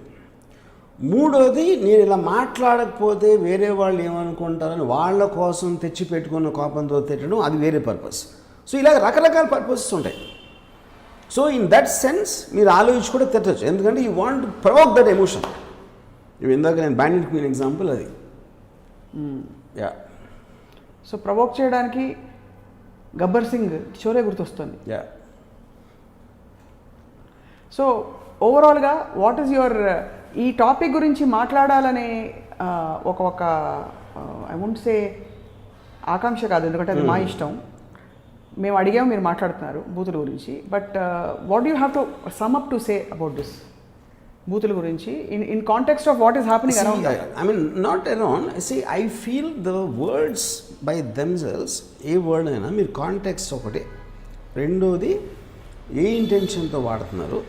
మూడోది నేను ఇలా మాట్లాడకపోతే వేరే వాళ్ళు ఏమనుకుంటారని వాళ్ళ కోసం తెచ్చి పెట్టుకున్న కోపంతో తిట్టడం, అది వేరే పర్పస్. సో ఇలాగ రకరకాల పర్పసెస్ ఉంటాయి. సో ఇన్ దట్ సెన్స్ మీరు ఆలోచించి కూడా తిట్టచ్చు, ఎందుకంటే you want to provoke that emotion. ఇవి ఇందాక నేను బ్యాండిట్ క్వీన్ ఎగ్జాంపుల్ అది. సో ప్రొవోక్ చేయడానికి గబ్బర్ సింగ్ షోరే గుర్తొస్తుంది. సో ఓవరాల్గా వాట్ ఈస్ యువర్ ఈ టాపిక్ గురించి మాట్లాడాలనే ఒక ఐ వోంట్ సే ఆకాంక్ష కాదు, ఎందుకంటే అది మా ఇష్టం. మేము అడిగాము, మీరు మాట్లాడుతున్నారు బూతుల గురించి. But what you have to sum up to say about this? బూతుల గురించి in context of what is happening around. I mean, not around. See, I feel the words by themselves, A word అయినా మీరు context ఒకటి, రెండోది ఏ ఇంటెన్షన్తో వాడుతున్నారు.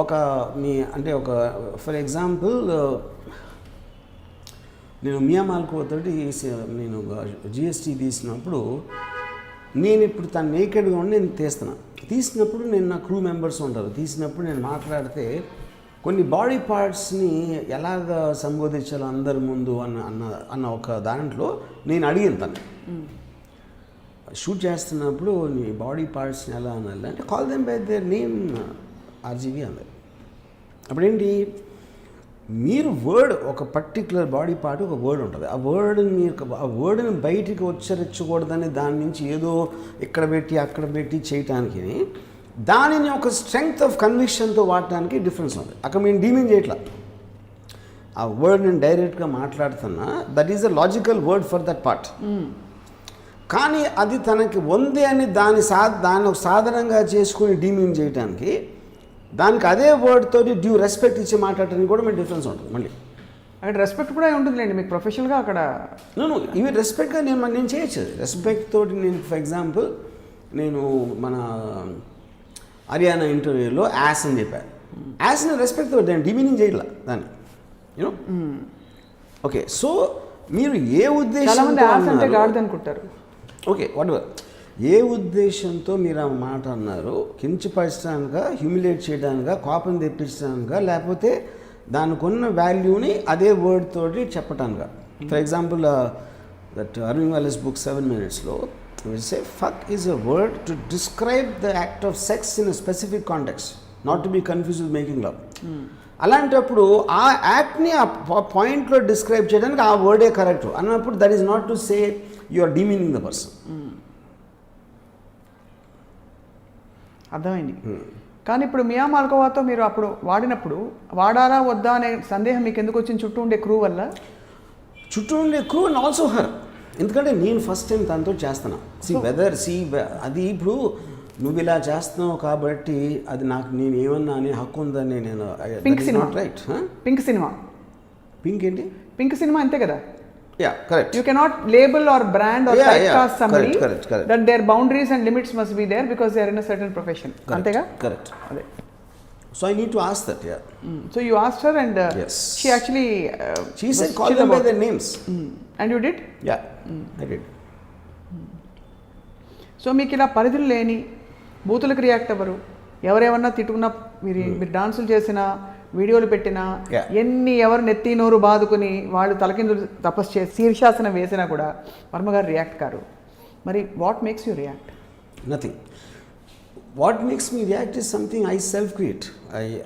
ఒక for example నేను మియా మాల్కోతోటి నేను జిఎస్టీ తీసినప్పుడు నేను ఇప్పుడు తను నేకెడ్గా ఉండి నేను తీసినప్పుడు నేను నా క్రూ మెంబర్స్ ఉంటారు. తీసినప్పుడు నేను మాట్లాడితే కొన్ని బాడీ పార్ట్స్ని ఎలాగ సంబోధించాలో అందరి ముందు అన్న ఒక దాంట్లో నేను అడిగాను తను. షూట్ చేస్తున్నప్పుడు నీ బాడీ పార్ట్స్ని ఎలా అనాలి అంటే call them by their name RGV అన్నారు. అప్పుడేంటి, మీరు వర్డ్ ఒక పర్టికులర్ బాడీ పార్ట్ ఒక వర్డ్ ఉంటుంది, ఆ వర్డ్ని బయటికి ఉచ్చరించకూడదని దాని నుంచి ఏదో ఇక్కడ పెట్టి అక్కడ పెట్టి చేయటానికి, దానిని ఒక స్ట్రెంగ్త్ ఆఫ్ కన్విక్షన్తో వాడటానికి డిఫరెన్స్ ఉంది. అక్కడ మేము డీమింగ్ చేయట్లా, ఆ వర్డ్ నేను డైరెక్ట్గా మాట్లాడుతున్నా, that is a logical word for that part. కానీ అది తనకి ఉంది అని దాన్ని ఒక సాధనంగా చేసుకుని డీమింగ్ చేయడానికి, దానికి అదే వర్డ్ తోటి డ్యూ రెస్పెక్ట్ ఇచ్చి మాట్లాడటానికి కూడా మీకు డిఫరెన్స్ ఉంటుంది. మళ్ళీ అక్కడ రెస్పెక్ట్ కూడా ఉంటుందిలేండి మీకు ప్రొఫెషనల్గా. అక్కడ ఇవి రెస్పెక్ట్గా నేను చేయొచ్చు. రెస్పెక్ట్ తోటి నేను ఫర్ ఎగ్జాంపుల్ నేను మన హర్యానా ఇంటర్వ్యూలో యాస్ అని చెప్పాను. యాస్ని రెస్పెక్ట్ తోటి దాన్ని డిమీనింగ్ చేయట్లా దాన్ని, యూనో. ఓకే, సో మీరు ఏ ఉద్దేశంతో అనుకుంటారు, ఓకే వాటెవర్, ఏ ఉద్దేశంతో మీరు ఆ మాట అన్నారు, కించపరచడానికా, హ్యూమిలేట్ చేయడానికా, కోపం తెప్పించడానికా, లేకపోతే దానికి ఉన్న వాల్యూని అదే వర్డ్ తోటి చెప్పటానికా. For example that Aravind Wallace book 7 minutesలో will say fuck is a word to describe the act of sex in a specific context, not to be confuse with making love. అలాంటప్పుడు ఆ యాక్ట్ని ఆ పాయింట్లో డిస్క్రైబ్ చేయడానికి ఆ వర్డే కరెక్ట్ అన్నప్పుడు that is not to say you are demeaning the person. అర్థమైంది. కానీ ఇప్పుడు మియా మాల్కోవాతో మీరు అప్పుడు వాడినప్పుడు వాడాలా వద్దా అనే సందేహం మీకు ఎందుకు వచ్చింది? చుట్టూ ఉండే క్రూ వల్ల? చుట్టూ ఉండే క్రూ అండ్ ఆల్సో హర్. ఎందుకంటే నేను ఫస్ట్ టైం తనతో చేస్తున్నా. అది ఇప్పుడు నువ్వు ఇలా చేస్తున్నావు కాబట్టి అది నాకు నేను ఏమన్నా అనే హక్కు ఉందని నేను. Pink cinema right, pink cinema, pink ఏంటి, పింక్ సినిమా అంతే కదా? Yeah, correct. You cannot label or brand or typecast somebody. Correct. That their boundaries and limits must be there because they are in a certain profession. Antega? Correct. So I need to ask that, yeah. So you asked her and yes. She actually she said call them by their names. And you did? Yeah, I did. So మీకు ఇలా పరిధులు లేని బూతులకు react అవ్వరు, ఎవరేమన్నా తిట్టుకున్నా, మీరు డాన్సులు చేసినా, వీడియోలు పెట్టినా, ఎవరు నెత్తి నోరు బాదుకుని వాళ్ళు తలకిందులు తపస్సు చేసి శీర్షాసనం వేసినా కూడా వర్మ గారు రియాక్ట్ కారు. మరి what makes you react? Nothing. What makes me react is something I self create.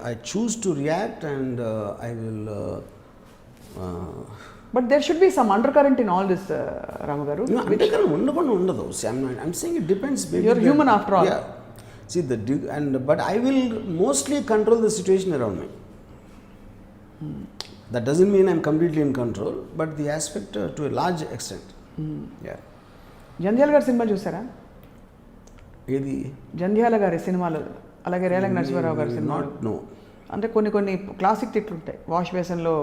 I choose to react and I will. But there should be some undercurrent in all this Rama garu. Undercurrent ఉండకుండా ఉండదు. I'm saying it depends. You're human after all. See but I will mostly control the situation around me. That doesn't mean I'm completely in control, but the aspect to a large extent. Yeah. Jandhyala గారి cinema చూసారా? ఏది? జంధ్యాల గారి సినిమాలు, అలాగే రేలంగి నరసింహారావు గారి cinema. No. అంటే కొన్ని classic తిట్లు ఉంటాయి. వాష్ బేసన్లో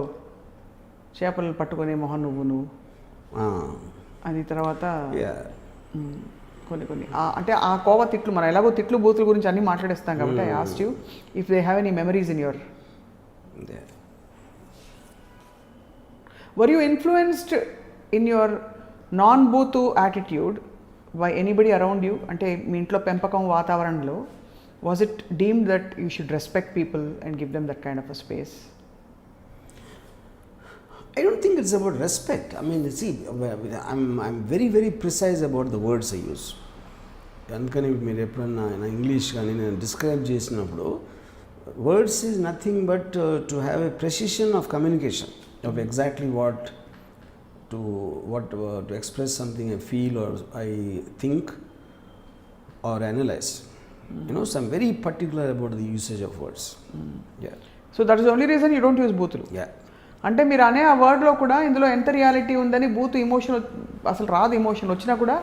చేపలను పట్టుకునే మొహన్ నువ్వు అది, తర్వాత కొన్ని అంటే ఆ కోవ తిట్లు, మనం ఎలాగో తిట్లు బూతుల గురించి అన్నీ మాట్లాడేస్తాం కాబట్టి I asked you if they have any memories in your. Were you influenced in your non-bootu attitude by anybody around you? అంటే మీ ఇంట్లో పెంపకం వాతావరణంలో was it deemed that you should respect people and give them that kind of a space? I don't think it's about respect. I mean, see, I'm very, very precise about the words I use. అందుకని మీరు ఎప్పుడన్నా నా English కానీ నేను describe చేసినప్పుడు words is nothing but to have a precision of communication of exactly what to express something I feel or I think or analyze. So I'm very particular about the usage of words. Yeah. So that is the only reason you don't use boothulu. Yeah. అంటే మీరు అనే ఆ వర్డ్లో కూడా ఇందులో ఎంత reality ఉందని booth emotion అసలు రాదు, ఇమోషన్ వచ్చినా కూడా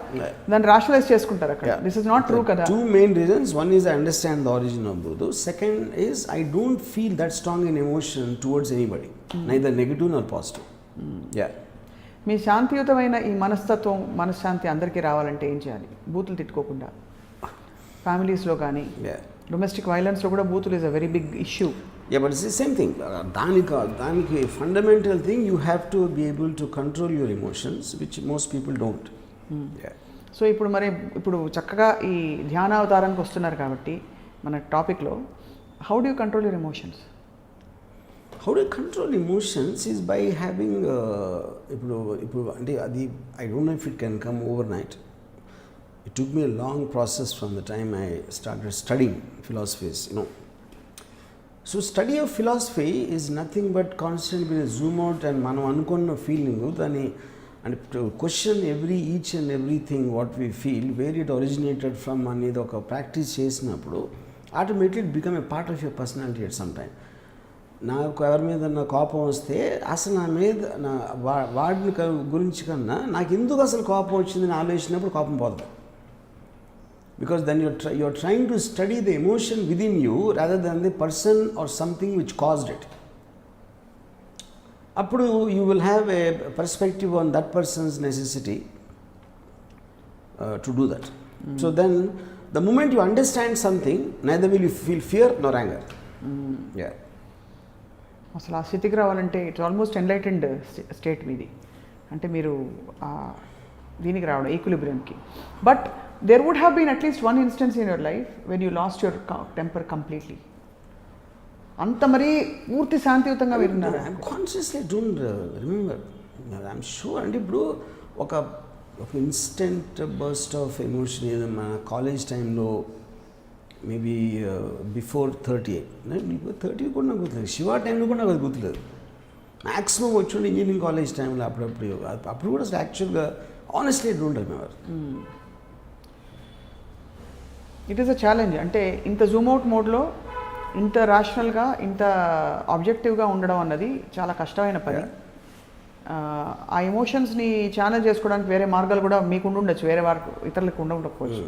దాన్ని రాషనలైజ్ చేసుకుంటారు అక్కడ. దిస్ ఇస్ నాట్ ట్రూ కదా. Two main reasons. One is I understand the origin of Buddha. Second is I don't feel that strong in emotion towards anybody, neither negative nor positive. Yeah. మీ శాంతియుతమైన ఈ మనస్తత్వం, మనశ్శాంతి అందరికీ రావాలంటే ఏం చేయాలి? బూతులు తిట్టుకోకుండా ఫ్యామిలీస్లో కానీ డొమెస్టిక్ వైలెన్స్లో కూడా బూతులు is a very big issue. Yeah, but it's the same thing. దానికి fundamental thing, you have to be able to control your emotions, which most people don't. Yeah. So ఇప్పుడు చక్కగా ఈ ధ్యానావతారానికి వస్తున్నారు కాబట్టి మన టాపిక్లో how do you control your emotions? How do you control emotions is by having ఇప్పుడు అంటే అది I don't know if it can come overnight. It took me a long process from the time I started studying philosophies, you know. So study of philosophy is nothing but constantly zoom out and మనం అనుకున్న feeling దాన్ని and to question each and everything what we feel, where it originated from అనేది ఒక practice చేసినప్పుడు automatically it become a part of your personality at some time. నాకు ఎవరి మీద నా కోపం వస్తే అసలు నా మీద వాడిని గురించి కన్నా నాకు ఎందుకు అసలు కోపం వచ్చిందని ఆలోచించినప్పుడు కోపం పోదు. Because then you're trying to study the emotion within you rather than the person or something which caused it. Appudu you will have a perspective on that person's necessity to do that. So then the moment you understand something, neither will you feel fear nor anger. Yeah. అసలు ఆ స్థితికి రావాలంటే it's almost enlightened state మీది. అంటే మీరు దీనికి రావడం ఈక్విలిబ్రియంకి. But there would have been at least one instance in your life when you lost your temper completely. అంత మరీ పూర్తి శాంతియుతంగా విన్నారు. I consciously don't remember. I'm sure. అంటే ఇప్పుడు ఒక ఇన్స్టెంట్ బర్స్ట్ ఆఫ్ ఎమోషన్ ఏదో మన కాలేజ్ టైంలో మేబీ బిఫోర్ 30 కూడా నాకు గుర్తులేదు. శివ టైంలో కూడా నాకు అది గుర్తులేదు. మ్యాక్సిమం వచ్చి ఇంజనీరింగ్ కాలేజ్ టైంలో అప్పుడు కూడా అసలు యాక్చువల్గా honestly don't remember. It is a challenge. అంటే ఇంత జూమ్ అవుట్ మోడ్లో ఇంత రేషనల్గా ఇంత ఆబ్జెక్టివ్గా ఉండడం అన్నది చాలా కష్టమైన పని. ఆ ఎమోషన్స్ని ఛానల్ చేసుకోవడానికి వేరే మార్గాలు కూడా మీకు ఉండొచ్చు, వేరే వారికి ఇతరులకు ఉండకపోవచ్చు.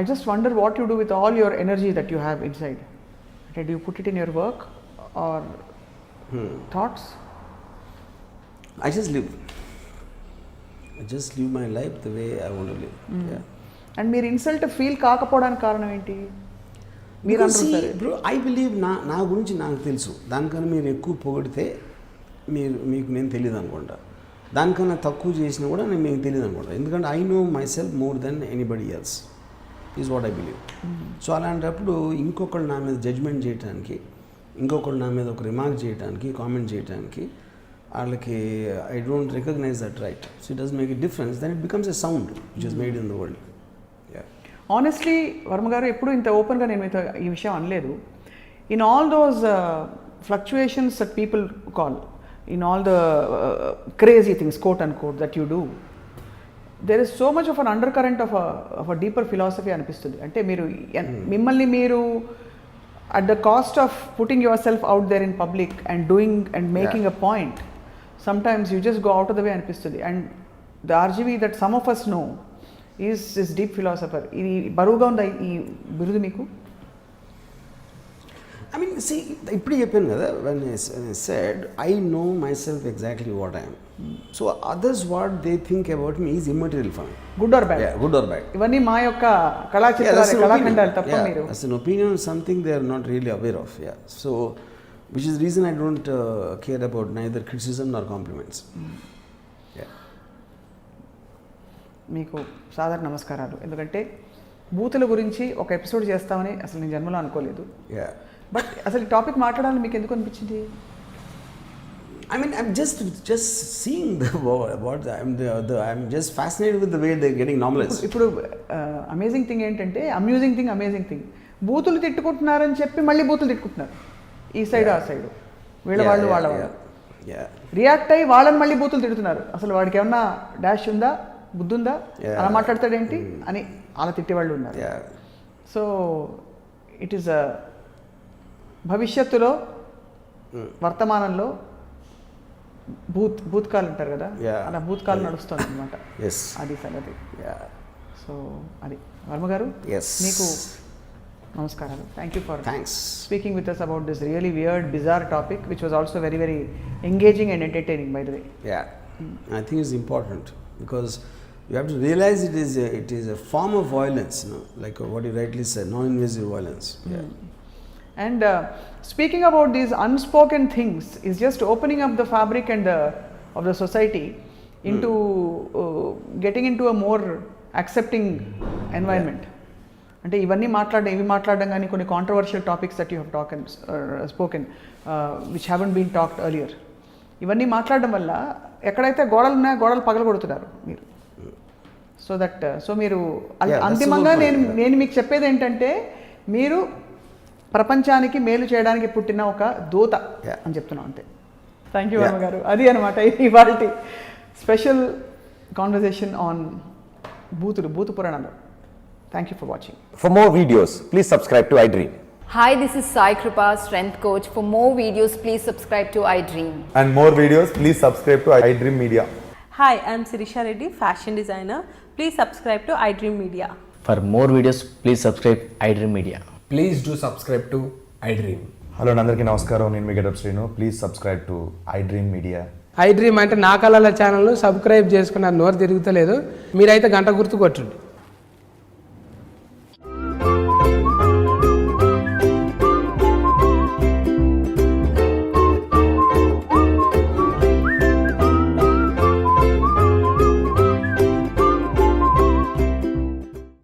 I just wonder what you do with all your energy that you have inside. Do you put it in your work or thoughts? I just live my life the way I want to live. Yeah. And మీరు insult feel కాకపోవడానికి కారణం ఏంటి? మీరు అనుకుంటారు ఇప్పుడు I believe నా గురించి నాకు తెలుసు. దానికన్నా మీరు ఎక్కువ పొగిడితే మీకు నేను తెలియదు అనుకుంటా. దానికన్నా తక్కువ చేసినా కూడా మీకు తెలియదు అనుకుంటా. ఎందుకంటే I know my self more than anybody else is what I believe. So అలాంటప్పుడు ఇంకొకళ్ళు నా మీద జడ్జ్మెంట్ చేయడానికి, ఇంకొకళ్ళు నా మీద ఒక రిమార్క్ చేయడానికి, కామెంట్ చేయడానికి వాళ్ళకి I don't recognise that right. So it does make a difference. Then it becomes a sound which is made in the world. Honestly Varma garu ఎప్పుడు ఇంత ఓపెన్గా నేను మీతో ఈ విషయం అనలేదు. In all those fluctuations that people call, in all the crazy things quote and quote that you do, there is so much of an undercurrent of a deeper philosophy అనిపిస్తుంది. అంటే మీరు మిమ్మల్ని మీరు at the cost of putting your self out there in public and doing and making a point, sometimes you just go out of the way అనిపిస్తుంది. And the RGV that some of us know is deep philosopher. ఇది బరువుగా ఉందా ఈ బిరుదు మీకు? I mean, see, ఇప్పుడు చెప్పాను కదా, when I said I know myself exactly what I am. So others what they think about me is immaterial for me. Good or bad? Yeah, good or bad. ఇవన్నీ మా యొక్క కళాఖండాలు తప్ప మీరు. As an opinion, something they are not really aware of. Yeah. So, which is the reason I don't care about neither criticism nor compliments. Yeah. మీకు సాధారణ నమస్కారాలు. ఎందుకంటే బూతుల గురించి ఒక ఎపిసోడ్ చేస్తామని అసలు నేను జన్మలో అనుకోలేదు. Yeah. బట్ అసలు ఈ టాపిక్ మాట్లాడాలని మీకు ఎందుకు అనిపించింది? I mean, I'm just seeing I'm just fascinated with the way they're getting normalized. ఇప్పుడు అమేజింగ్ థింగ్ ఏంటంటే అమ్యూజింగ్ థింగ్ బూతులు తిట్టుకుంటున్నారని చెప్పి మళ్ళీ బూతులు తిట్టుకుంటున్నారు. ఈ సైడ్ ఆ సైడ్ వీళ్ళ వాళ్ళు వాళ్ళ రియాక్ట్ అయ్యి వాళ్ళని మళ్ళీ బూతులు తిడుతున్నారు. అసలు వాడికి ఏమన్నా డాష్ ఉందా, బుద్ధి ఉందా, అలా మాట్లాడతాడేంటి అని అలా తిట్టేవాళ్ళు ఉన్నారు. సో ఇట్ ఈస్ భవిష్యత్తులో వర్తమానంలో భూత్కాలు అంటారు కదా, Yeah. అలా భూత్కాలు నడుస్తుంది అనమాట. ఎస్ అది సంగతి. యా సో అది వర్మ గారు, Yes. మీకు నమస్కారాలు. Thank you for thanks. speaking with us about this really weird, bizarre topic, which was also very, very engaging and entertaining, by the way. Yeah, I think it's important because you have to realize it is a form of violence, like what you rightly said, non-invasive violence. Yeah. And speaking about these unspoken things is just opening up the fabric and of the society into getting into a more accepting environment. అంటే ఇవన్నీ ఇవి మాట్లాడడం కానీ కొన్ని controversial topics that you have spoken which haven't been talked earlier, ఇవన్నీ మాట్లాడడం వల్ల ఎక్కడైతే గోడలు ఉన్నాయో గోడలు పగలగొడుతున్నారు మీరు. సో మీరు అంతిమంగా నేను మీకు చెప్పేది ఏంటంటే, మీరు ప్రపంచానికి మేలు చేయడానికి పుట్టిన ఒక దూత అని చెప్తున్నాం అంతే. థ్యాంక్ యూ వర్మ గారు. అది అనమాట ఇవాళ స్పెషల్ కాన్వర్సేషన్ ఆన్ భూత పురాణాలు. Thank you for watching. For more videos, please subscribe to iDream. Hi, this is Sai Kripa, Strength Coach. For more videos, please subscribe to iDream. And more videos, please subscribe to iDream Media. Hi, I'm Sirisha Reddy, fashion designer. Please subscribe to iDream Media. For more videos, please subscribe iDream Media. Please do subscribe to iDream. Hello అందరికీ నమస్కారం, నేను మీ Getup Srinu. Please subscribe to iDream Media. iDream అంటే నా కళల channel subscribe చేసుకున్నారు, నోరు తిరుగుతలేదు. మీరైతే గంట గుర్తు కొట్టండి.